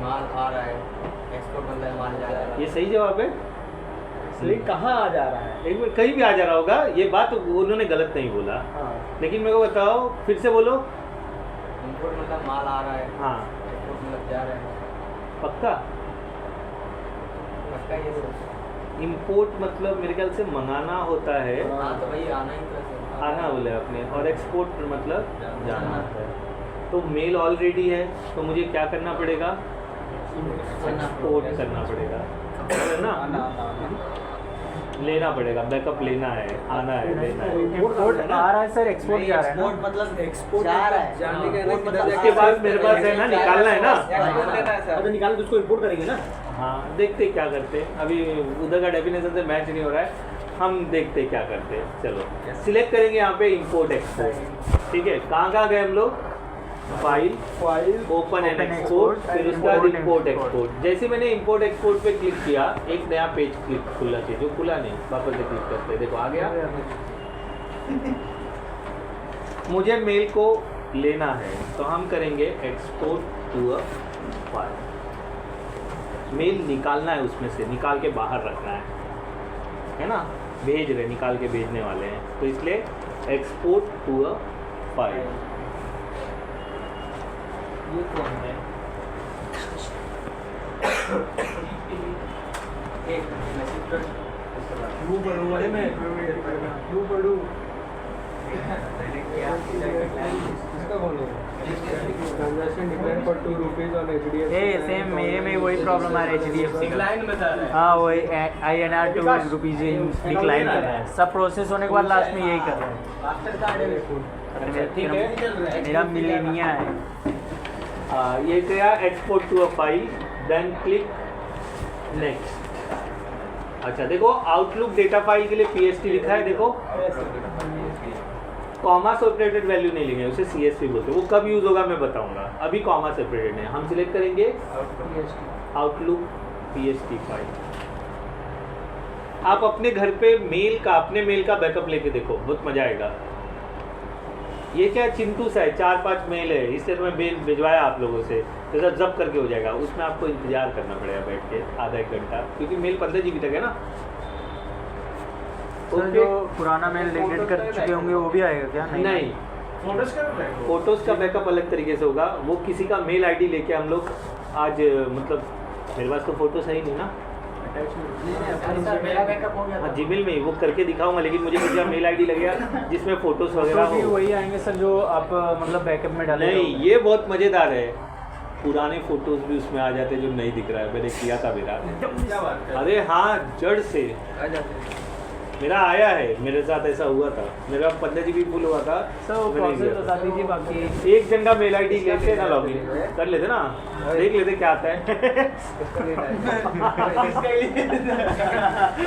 माल आ रहा है, एक्सपोर्ट मतलब है माल जा रहा है। ये सही जवाब है। लेकिन कहाँ आ जा रहा है? एक मिनट, कहीं भी आ जा रहा होगा, ये बात उन्होंने गलत नहीं बोला। हाँ। लेकिन मेरे को बताओ, फिर से बोलो। इंपोर्ट मतलब माल आ रहा है, हाँ, एक्सपोर्ट मतलब जा रहा है। पक्का। पक्का ये तो। इंपोर्ट मतलब मेरे ख्याल से मंगाना होता है, हाँ तो भाई आना ही तो। आना बोले आपने, और एक्सपोर्ट मतलब जाना होता है। तो मेल ऑलरेडी है तो मुझे क्या करना पड़ेगा? एक्सपोर्ट करना पड़ेगा, है ना? लेना पड़ेगा, बैकअप लेना है, आना है, लेना है। इंपोर्ट आ रहा है सर, एक्सपोर्ट जा रहा है एक्सपोर्ट ना? मतलब एक्सपोर्ट जा रहा है, जाने का import मतलब उसके बाद मेरे पास है ना, निकालना है ना। एक्सपोर्ट लेना है सर। तो निकाल के उसको इंपोर्ट करेंगे ना। हाँ, देखते क्या करते हैं। अभी उधर का डेफिनेशन से मैच नहीं हो रहा है, हम देखते क्या करते हैं। चलो सिलेक्ट करेंगे यहाँ पे इंपोर्ट एक्सपोर्ट, ठीक है। कहाँ गए हम लोग? फाइल, ओपन एंड एक्सपोर्ट, फिर उसका इंपोर्ट एक्सपोर्ट। जैसे मैंने इंपोर्ट एक्सपोर्ट पे क्लिक किया, एक नया पेज क्लिक खुला चाहिए, जो खुला नहीं, वापस से क्लिक करते हैं, देखो आ गया। मुझे मेल को लेना है तो हम करेंगे export to a file. Mail निकालना है उसमें से, निकाल के बाहर रखना है ना, भेज रहे, निकाल के भेजने वाले हैं, तो इसलिए एक्सपोर्ट टू अ फाइल। ये कौन है? एक मैसेज कर यू पढ़ू वाले में यू पढ़ू इसका बोलो transaction depend for 2 rupees on HDFC। A same मेरे में वही प्रॉब्लम आ रहा है HDFC का। डिक्लाइन बता रहा है। हाँ वही INR 2 रुपीज़ डिक्लाइन कर रहा है, सब प्रोसेस होने के बाद लास्ट में यही कर रहा है। मास्टर कार्ड है, ठीक है। मेरा मिलेनिया है। ये क्या? Export to a file, then click next. अच्छा देखो, आउटलुक डेटा फाइल के लिए PST लिखा है, देखो। कॉमा सेपरेटेड वैल्यू नहीं लेंगे, उसे CSV बोलते हैं। वो कब यूज़ होगा मैं बताऊंगा, अभी कॉमा सेपरेटेड है। हम सिलेक्ट करेंगे आउटलुक PST फाइल। आप अपने घर पे अपने मेल का बैकअप लेके देखो, बहुत मजा आएगा। ये क्या चिंटू सा है, 4-5 मेल है, इसलिए तो मैं भिजवाया आप लोगों से, तो जब करके हो जाएगा। उसमें आपको इंतजार करना पड़ेगा बैठ के आधा 1 घंटा, क्योंकि मेल 15 GB तक है ना। सर जो पुराना मेल डिलीट कर चुके होंगे वो भी आएगा क्या? नहीं, फोटोज़ का बैकअप अलग तरीके से होगा। वो किसी का मेल ID लेके हम लोग आज, मतलब मेरे पास तो फोटो सही नहीं ना, मेरा बैकअप हो गया। हाँ जीमेल में ही वो करके दिखाऊंगा, लेकिन मुझे किसी का मेल ID लगेगा जिसमें फोटोज़ वगैरह तो भी हो। वही आएंगे सर जो आप मतलब बैकअप में डालेंगे? नहीं, ये बहुत मज़ेदार है। पुराने फोटोज भी उसमें आ जाते जो नहीं दिख रहा है, मैंने किया था मेरा। अरे हाँ, जड़ से आ जाते हैं। मेरा आया है, मेरे साथ ऐसा हुआ था। मेरा 15 GB फुल हुआ था। सर वो मैंने प्रोसेस किया बता था। दीजिए बाकी। एक जन का मेल ID लेते ना, लॉगिन कर लेते ना, देख लेते क्या आता है।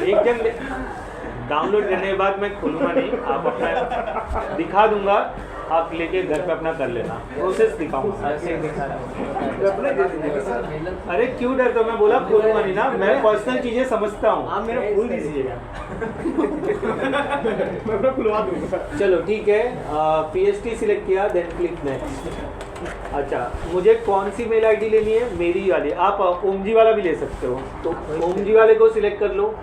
एक जन डाउनलोड करने के बाद मैं खोलूंगा नहीं, आप अपना दिखा दूंगा, आप लेके घर पे अपना कर लेना, प्रोसेस दिखाऊंगा। अरे क्यों डरते हो, मैं बोला खोलूंगा नहीं ना, मैं पर्सनल चीजें समझता हूँ। आप मेरा खोल दीजिएगा। मैं अपना खुलवा दूंगा। चलो ठीक है, PST सिलेक्ट किया, देन क्लिक नेक्स्ट। अच्छा, मुझे कौन सी मेल ID लेनी है? मेरी वाली। आप ओमजी वाला भी ले सकते हो, तो ओमजी वाले को सिलेक्ट कर लो।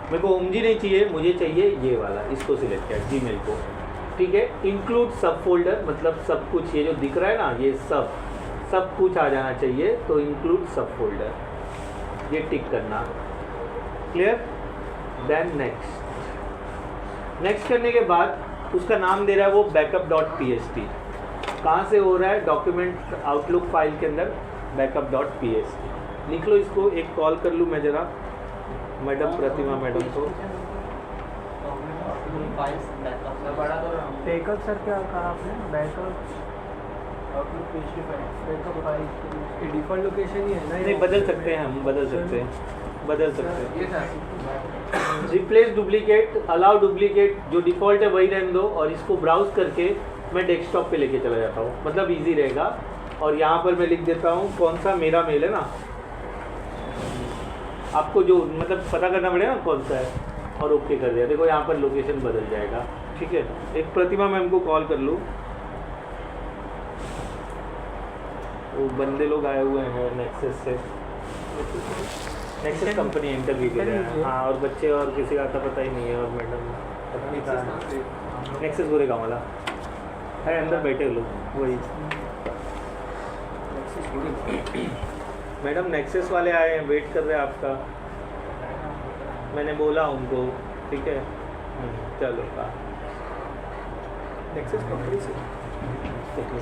मेरे को ओमजी नहीं चाहिए, मुझे चाहिए ये वाला, इसको सिलेक्ट किया, Gmail को। ठीक है, इंक्लूड सब फोल्डर, मतलब सब कुछ ये जो दिख रहा है ना, ये सब कुछ आ जाना चाहिए, तो इंक्लूड सब फोल्डर, ये टिक करना। क्लियर? देन नेक्स्ट करने के बाद उसका नाम दे रहा है वो backup.pst। कहाँ से हो रहा है? डॉक्यूमेंट आउटलुक फाइल के अंदर backup.pst लिख लो। इसको एक कॉल कर लूँ मैं ज़रा, मैडम प्रतिमा मैडम को। बैकअप सर क्या कहा आपने? Backup backup file default location ही है ना? नहीं, बदल सकते हैं हम, बदल सकते हैं। ये था। रिप्लेस डुप्लीकेट, अलाउ डुप्लीकेट, जो डिफ़ॉल्ट है वही रहने दो, और इसको ब्राउज करके मैं डेस्कटॉप पे लेके चला जाता हूँ, मतलब इजी रहेगा। और यहाँ पर मैं लिख देता हूँ कौन सा मेरा मेल है ना, आपको जो मतलब पता करना पड़ेगा ना कौन सा है, और ओके कर दिया। देखो यहाँ पर लोकेशन बदल जाएगा। ठीक है, एक प्रतिमा मैम को कॉल कर लूँ, वो बंदे लोग आए हुए हैं नेक्सस से, नेक्सस कंपनी इंटरव्यू के लिए। हाँ, और बच्चे और किसी का आता पता ही नहीं है, और मैडम पत्नी का नेक्सस गोरेगांव वाला है, अंदर बैठे लोग वही। मैडम नेक्सस वाले आए हैं, वेट कर रहे हैं आपका, मैंने बोला उनको। ठीक है, चलो का नेक्सस कंपनी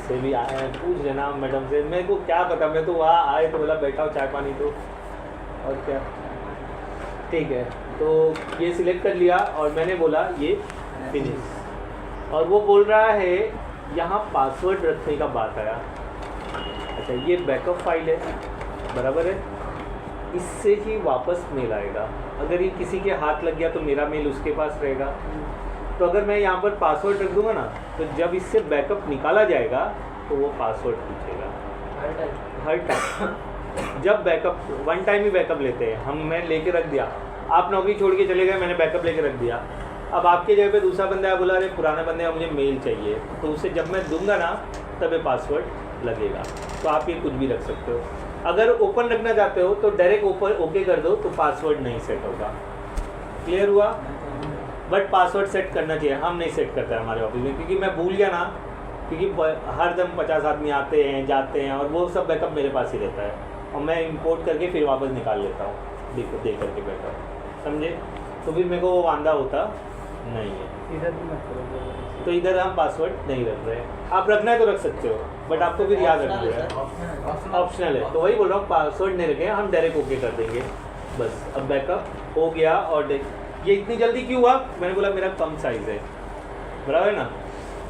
से भी आए हैं, पूछ लेना मैडम से, मेरे को क्या पता, मैं तो वहाँ आए तो बोला बैठा हूँ चाय पानी तो, और क्या। ठीक है, तो ये सिलेक्ट कर लिया और मैंने बोला ये फिनिश, और वो बोल रहा है यहाँ पासवर्ड रखने का बात आया। अच्छा, ये बैकअप फाइल है, बराबर है, इससे ही वापस मेल आएगा। अगर ये किसी के हाथ लग गया तो मेरा मेल उसके पास रहेगा। तो अगर मैं यहाँ पर पासवर्ड रख दूंगा ना, तो जब इससे बैकअप निकाला जाएगा तो वो पासवर्ड पूछेगा हर टाइम। जब बैकअप वन टाइम ही बैकअप लेते हैं हम, मैं लेके रख दिया, आप नौकरी छोड़ के चले गए, मैंने बैकअप लेके रख दिया। अब आपके जगह पे दूसरा बंदा है, बोला अरे पुराने बंदे का मुझे मेल चाहिए, तो उसे जब मैं दूंगा ना तब ये पासवर्ड लगेगा। तो आप ये कुछ भी रख सकते हो। अगर ओपन रखना चाहते हो तो डायरेक्ट ओपन ओके कर दो, तो पासवर्ड नहीं सेट होगा। क्लियर हुआ? बट पासवर्ड सेट करना चाहिए, हम नहीं सेट करते हमारे ऑफिस में, क्योंकि मैं भूल गया ना, क्योंकि हर दम 50 आदमी आते हैं जाते हैं, और वो सब बैकअप मेरे पास ही रहता है, और मैं इंपोर्ट करके फिर वापस निकाल लेता हूँ दे करके बैकअप, समझे? तो फिर मेरे को वो वांदा होता नहीं है। इधर भी मत करो, तो इधर हम पासवर्ड नहीं रख रहे हैं। आप रखना है तो रख सकते हो, बट आपको फिर याद रखना है, ऑप्शनल है। तो वही बोल रहा हूँ, पासवर्ड नहीं रखें, हम डायरेक्ट ओके कर देंगे बस। अब बैकअप हो गया, और ये इतनी जल्दी क्यों हुआ? मैंने बोला मेरा कम साइज़ है, बराबर है ना।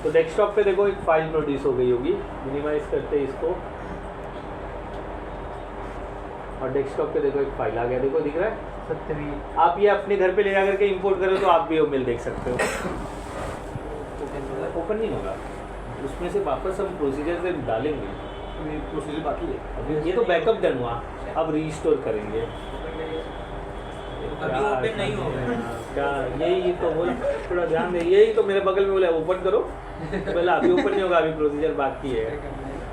तो डेस्कटॉप पे देखो एक फाइल प्रोड्यूस हो गई होगी, मिनिमाइज करते हैं इसको, और डेस्कटॉप पे देखो एक फाइल आ गया, देखो दिख रहा है। 70 आप ये अपने घर पे ले जा करके इंपोर्ट करो तो आप भी वो मेल देख सकते हो। ओपन नहीं होगा, उसमें से वापस हम प्रोसीजर से डालेंगे, प्रोसीजर बाकी है। अभी ये तो बैकअप डन हुआ, अब रीस्टोर करेंगे। अभी ओपन नहीं होगा। क्या यही तो बोल, थोड़ा ध्यान दे, यही तो मेरे बगल में बोला ओपन करो, बोला अभी ओपन नहीं होगा, अभी प्रोसीजर बाकी है।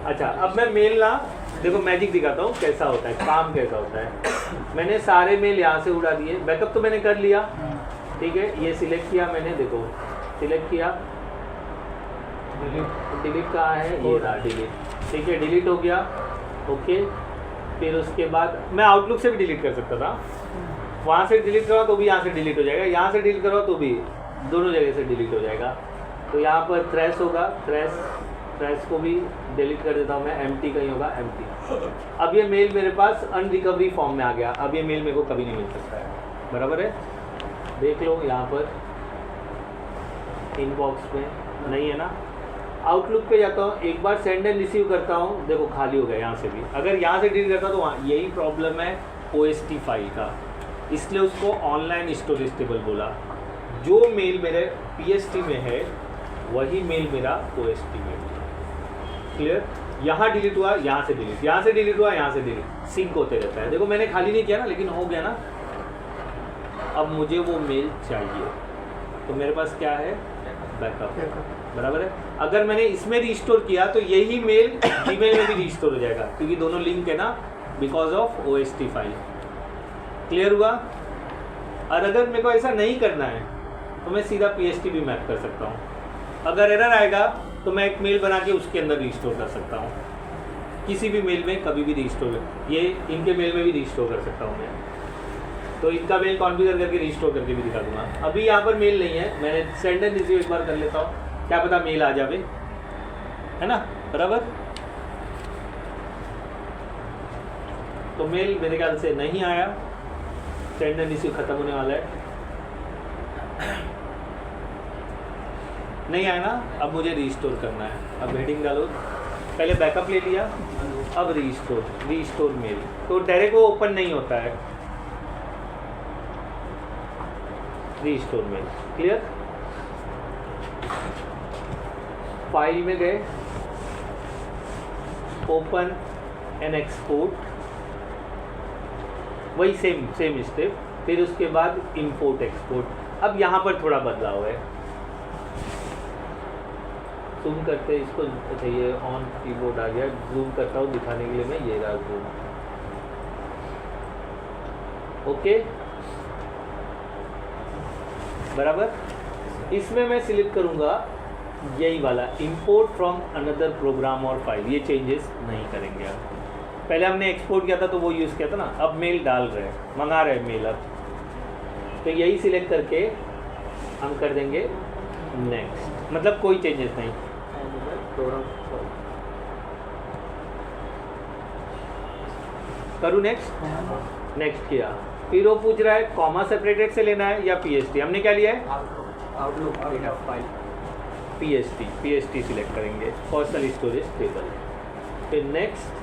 अच्छा, अब मैं मेल ना, देखो मैजिक दिखाता हूँ कैसा होता है, काम कैसा होता है। मैंने सारे मेल यहाँ से उड़ा दिए, बैकअप तो मैंने कर लिया, ठीक है। ये सिलेक्ट किया मैंने, देखो सिलेक्ट किया, डिलीट कहाँ है, ये रहा डिलीट, ठीक है, डिलीट हो गया, ओके। फिर उसके बाद मैं आउटलुक से भी डिलीट कर सकता था, वहाँ से डिलीट करो तो भी यहाँ से डिलीट हो जाएगा, यहाँ से डिलीट करो तो भी, दोनों जगह से डिलीट हो जाएगा। तो यहाँ पर थ्रेश होगा, ट्रैश को भी डिलीट कर देता हूँ मैं, एम्प्टी कहीं होगा एम्प्टी। अब ये मेल मेरे पास अनरिकवरी फॉर्म में आ गया, अब ये मेल मेरे को कभी नहीं मिल सकता है, बराबर है। देख लो यहाँ पर इनबॉक्स में नहीं है ना। आउटलुक पे जाता हूँ, एक बार सेंड एंड रिसीव करता हूँ, देखो खाली हो गया यहाँ से भी। अगर यहाँ से डिलीट करता तो वहाँ यही प्रॉब्लम है OST फाइल का, इसलिए उसको ऑनलाइन स्टोरेज टेबल बोला। जो मेल मेरे PST में है वही मेल मेरा OST में है। क्लियर? यहाँ डिलीट हुआ, यहाँ से डिलीट, यहाँ से डिलीट हुआ, यहाँ से डिलीट, सिंक होते रहता है। देखो मैंने खाली नहीं किया ना, लेकिन हो गया ना। अब मुझे वो मेल चाहिए तो मेरे पास क्या है, बैकअप, बराबर है। अगर मैंने इसमें रिस्टोर किया तो यही मेल जीमेल में भी रिस्टोर हो जाएगा, क्योंकि दोनों लिंक है ना, because of OST file. Clear हुआ? और अगर मेरे को ऐसा नहीं करना है तो मैं सीधा PST भी मैप कर सकता हूँ। अगर एरर आएगा तो मैं एक मेल बना के उसके अंदर रिस्टोर कर सकता हूँ, किसी भी मेल में कभी भी रिस्टोर, ये इनके मेल में भी रिस्टोर कर सकता हूँ मैं। तो इनका मेल कॉन्फ़िगर करके रिस्टोर करके भी दिखा दूंगा। अभी यहाँ पर मेल नहीं है, मैंने सेंड एंड रिसीव एक बार कर लेता हूँ, क्या पता मेल आ जावे, है ना, बराबर। तो मेल मेरे ख्याल से नहीं आया, सेंड एंड रिसीव खत्म होने वाला है, नहीं आया ना। अब मुझे रिस्टोर करना है। अब हेडिंग डालो, पहले बैकअप ले लिया, अब रिस्टोर मेल, तो डायरेक्ट वो ओपन नहीं होता है, रिस्टोर मेल। क्लियर? फाइल में गए, ओपन एंड एक्सपोर्ट, वही सेम स्टेप, फिर उसके बाद इंपोर्ट एक्सपोर्ट। अब यहाँ पर थोड़ा बदलाव है, जूम करते हैं इसको, अच्छा ये ऑन कीबोर्ड आ गया, जूम करता हूँ दिखाने के लिए मैं, ये रहा जूम। ओके, बराबर। इसमें मैं सिलेक्ट करूँगा यही वाला, इंपोर्ट फ्रॉम अनदर प्रोग्राम और फाइल, ये चेंजेस नहीं करेंगे अब। पहले हमने एक्सपोर्ट किया था तो वो यूज़ किया था ना, अब मेल डाल रहे हैं, मंगा रहे हैं मेल अब, तो यही सिलेक्ट करके हम कर देंगे नेक्स्ट, मतलब कोई चेंजेस नहीं। करूँ नेक्स्ट, नेक्स्ट किया, फिर वो पूछ रहा है कॉमा सेपरेटेड से लेना है या PST, हमने क्या लिया है, outlook data file, PST select करेंगे, पर्सनल स्टोरेज टेबल। फिर नेक्स्ट,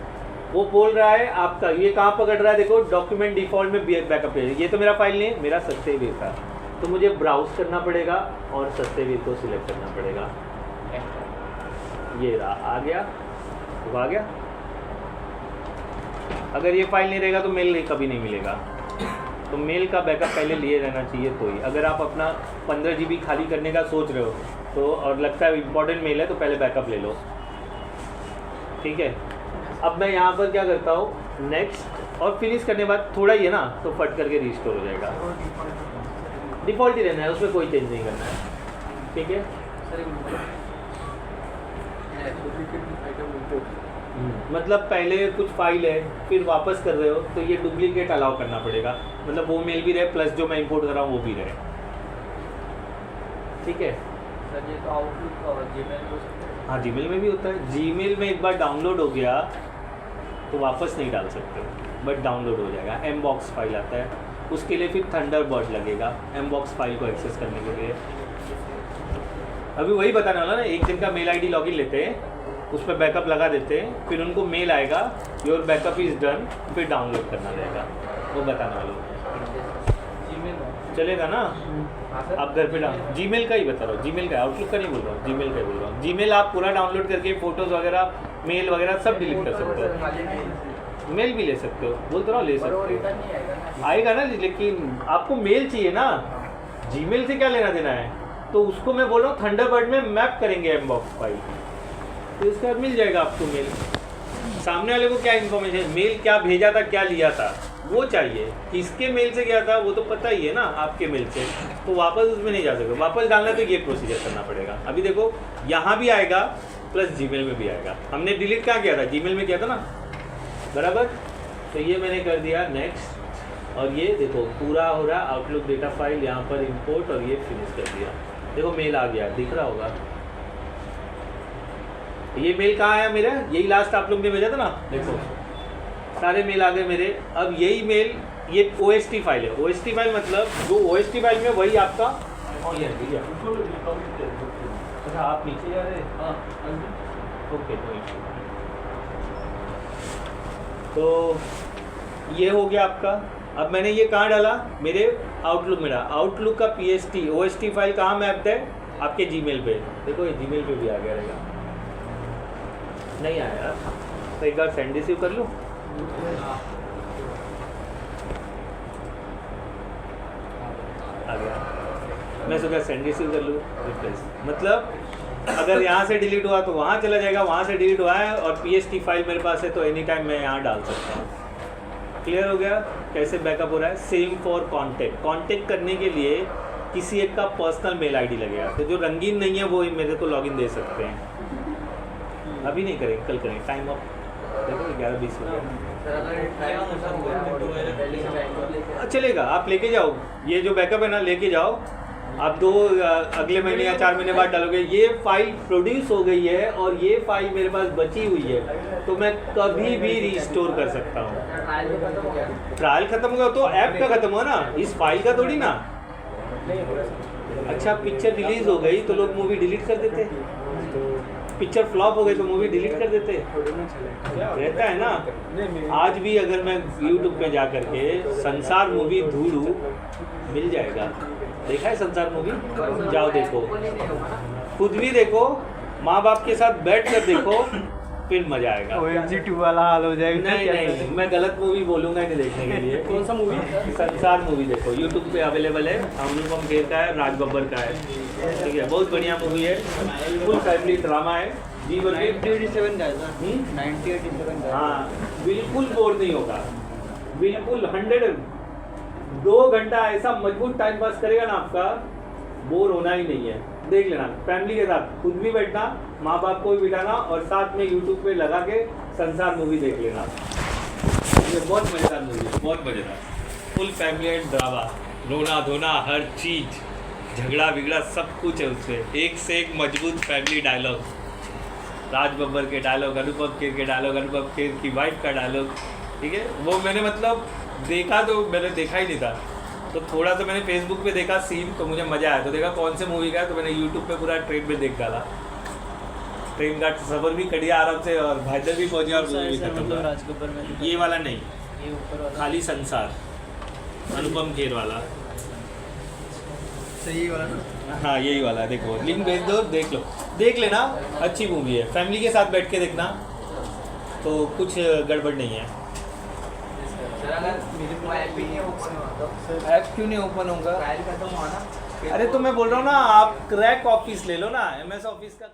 वो बोल रहा है आपका ये कहाँ पकड़ रहा है, देखो डॉक्यूमेंट डिफॉल्ट में बैकअप है, ये तो मेरा फाइल नहीं है, मेरा सस्तेवीर था, तो मुझे ब्राउज करना पड़ेगा और सस्तेवीर को सिलेक्ट करना पड़ेगा। ये रहा, आ गया, वो आ गया। अगर ये फाइल नहीं रहेगा तो मेल कभी नहीं मिलेगा, तो मेल का बैकअप पहले लिए रहना चाहिए। तो ही अगर आप अपना 15 GB खाली करने का सोच रहे हो तो, और लगता है इम्पोर्टेंट मेल है, तो पहले बैकअप ले लो, ठीक है। अब मैं यहाँ पर क्या करता हूँ, नेक्स्ट, और फिनिश करने के बाद थोड़ा ही है ना, तो फट करके रिस्टोर हो जाएगा। डिफ़ॉल्ट ही रहना है, उसमें कोई चेंज नहीं करना है, ठीक है। मतलब पहले कुछ फाइल है, फिर वापस कर रहे हो तो ये डुप्लीकेट अलाउ करना पड़ेगा, मतलब वो मेल भी रहे प्लस जो मैं इंपोर्ट कर रहा हूँ वो भी रहे, ठीक है। सर ये तो आउटलुक और जीमेल हो सकता है। हाँ, जीमेल में भी होता है। जीमेल में एक बार डाउनलोड हो गया तो वापस नहीं डाल सकते, बट डाउनलोड हो जाएगा। एमबॉक्स फाइल आता है, उसके लिए फिर थंडरबर्ड लगेगा एमबॉक्स फाइल को एक्सेस करने के लिए। अभी वही बताने वाला ना, एक दिन का मेल ID लॉगिन लेते हैं, उस पर बैकअप लगा देते हैं, फिर उनको मेल आएगा योर बैकअप इज़ डन, फिर डाउनलोड करना रहेगा, वो बताने वाला हूँ। चलेगा ना? आप घर पे डाउन जीमेल का ही बता रहा हूँ, जीमेल का, आउटलुक का नहीं बोल रहा हूँ, जीमेल का ही बोल रहा हूँ। जीमेल आप पूरा डाउनलोड करके फ़ोटोज़ वगैरह, मेल वगैरह सब डिलीट कर सकते हो, मेल भी ले सकते हो, बोल तो रहा हूँ ले सकते हो, आएगा ना, लेकिन आपको मेल चाहिए ना, जीमेल से क्या लेना देना है, तो उसको मैं बोल रहा हूँ थंडरबर्ड में मैप करेंगे एमबॉक्स फाइल, तो इसके बाद मिल जाएगा आपको मेल। सामने वाले को क्या इन्फॉर्मेशन, मेल क्या भेजा था, क्या लिया था, वो चाहिए, किसके मेल से गया था वो तो पता ही है ना, आपके मेल से, तो वापस उसमें नहीं जा सकते, वापस डालना तो ये प्रोसीजर करना पड़ेगा। अभी देखो यहाँ भी आएगा प्लस जीमेल में भी आएगा, हमने डिलीट कहाँ किया था, जीमेल में किया था ना, बराबर। तो ये मैंने कर दिया नेक्स्ट, और ये देखो पूरा हो रहा आउटलुक डेटा फाइल, यहाँ पर इंपोर्ट, और ये फिनिश कर दिया। देखो मेल आ गया, दिख रहा होगा, ये मेल कहाँ आया मेरा, यही लास्ट आप लोग ने भेजा था ना, देखो सारे मेल आ गए मेरे। अब यही मेल, ये OST फाइल है। OST फाइल मतलब जो OST फाइल में वही आपका, और ये भैया अच्छा आप नीचे जा रहे हैं, हाँ ओके तो ये हो गया आपका। अब मैंने ये कहाँ डाला, मेरे आउटलुक में डाला। आउटलुक का PST OST फाइल कहाँ मैप्ड है, आपके जीमेल पे। देखो ये जीमेल पे भी आ गया रहेगा, नहीं आया यार, तो एक बार सेंड रिसीव कर लूँ। आ गया, मैं सोचा सेंड रिसीव कर लूँ, रिप्लेस मतलब अगर यहाँ से डिलीट हुआ तो वहाँ चला जाएगा, वहाँ से डिलीट हुआ है और PST फाइल मेरे पास है तो एनी टाइम मैं यहाँ डाल सकता हूँ। क्लियर हो गया कैसे बैकअप हो रहा है। सेम फॉर कांटेक्ट करने के लिए किसी एक का पर्सनल मेल आईडी लगेगा, तो जो रंगीन नहीं है वो मेरे को लॉगिन दे सकते हैं। अभी नहीं करेंगे, कल करेंगे, टाइम अप देखो 11:20 हो गया। चलेगा, आप लेके जाओ, ये जो बैकअप है ना लेके जाओ आप, अगले महीने या 4 महीने बाद डालोगे। ये फाइल प्रोड्यूस हो गई है और ये फाइल मेरे पास बची हुई है तो मैं कभी भी रिस्टोर कर सकता हूँ। ट्रायल खत्म होगा तो ऐप का खत्म हुआ ना, इस फाइल का थोड़ी ना। अच्छा पिक्चर रिलीज हो गई तो लोग मूवी डिलीट कर देते, पिक्चर फ्लॉप हो गई तो मूवी डिलीट कर देते, रहता है ना। आज भी अगर मैं यूट्यूब पे जा करके संसार मूवी ढूंढूं मिल जाएगा। देखा है संसार मूवी, जाओ देखो, खुद भी देखो, माँ बाप के साथ बैठ कर देखो, फिर मजा आएगा। OMG 2 वाला हाल हो जाएगा। नहीं, मैं गलत मूवी बोलूँगा नहीं देखने के लिए। कौन सा मूवी? संसार मूवी देखो, यूट्यूब पे अवेलेबल है। अनुपम खेर का है, राज बब्बर का है, ठीक है, बहुत बढ़िया मूवी है, फुल फैमिली ड्रामा है। जी बोलिए। 1987 का है सर, 1987 का। हाँ बिल्कुल बोर नहीं होगा, बिल्कुल 2 घंटा ऐसा मजबूत टाइम पास करेगा ना आपका, बोर होना ही नहीं है। देख लेना फैमिली के साथ, खुद भी बैठना, माँ बाप को भी बिठाना और साथ में यूट्यूब पे लगा के संसार मूवी देख लेना। ये बहुत मज़ेदार मूवी है, बहुत मज़ेदार, फुल फैमिली एंड ड्रामा, रोना धोना हर चीज़, झगड़ा बिगड़ा सब कुछ है उसमें। एक से एक मजबूत फैमिली डायलॉग, राज बब्बर के डायलॉग, अनुपम खेर के डायलॉग, अनुपम खेर की वाइफ का डायलॉग, ठीक है। वो मैंने मतलब देखा तो मैंने देखा ही नहीं था, तो थोड़ा सा मैंने फेसबुक पे देखा सीन तो मुझे मज़ा आया, तो देखा कौन से मूवी का है, तो मैंने यूट्यूब पे पूरा ट्रेन में देख डाला। ट्रेन का सफ़र भी कटिया आराम से और भाईदर भी पहुँचे और मूवी भी खत्म हुआ। ये वाला नहीं, ये ऊपर वाला खाली संसार, अनुपम खेर वाला, सही वाला ना। हाँ यही वाला है, देखो लिंक भेज दो, देख लो, देख लेना, अच्छी मूवी है, फैमिली के साथ बैठ के देखना तो कुछ गड़बड़ नहीं है। ऐप क्यों नहीं ओपन होगा? अरे तो मैं बोल रहा हूँ ना, आप क्रैक ऑफिस ले लो ना, MS ऑफिस का।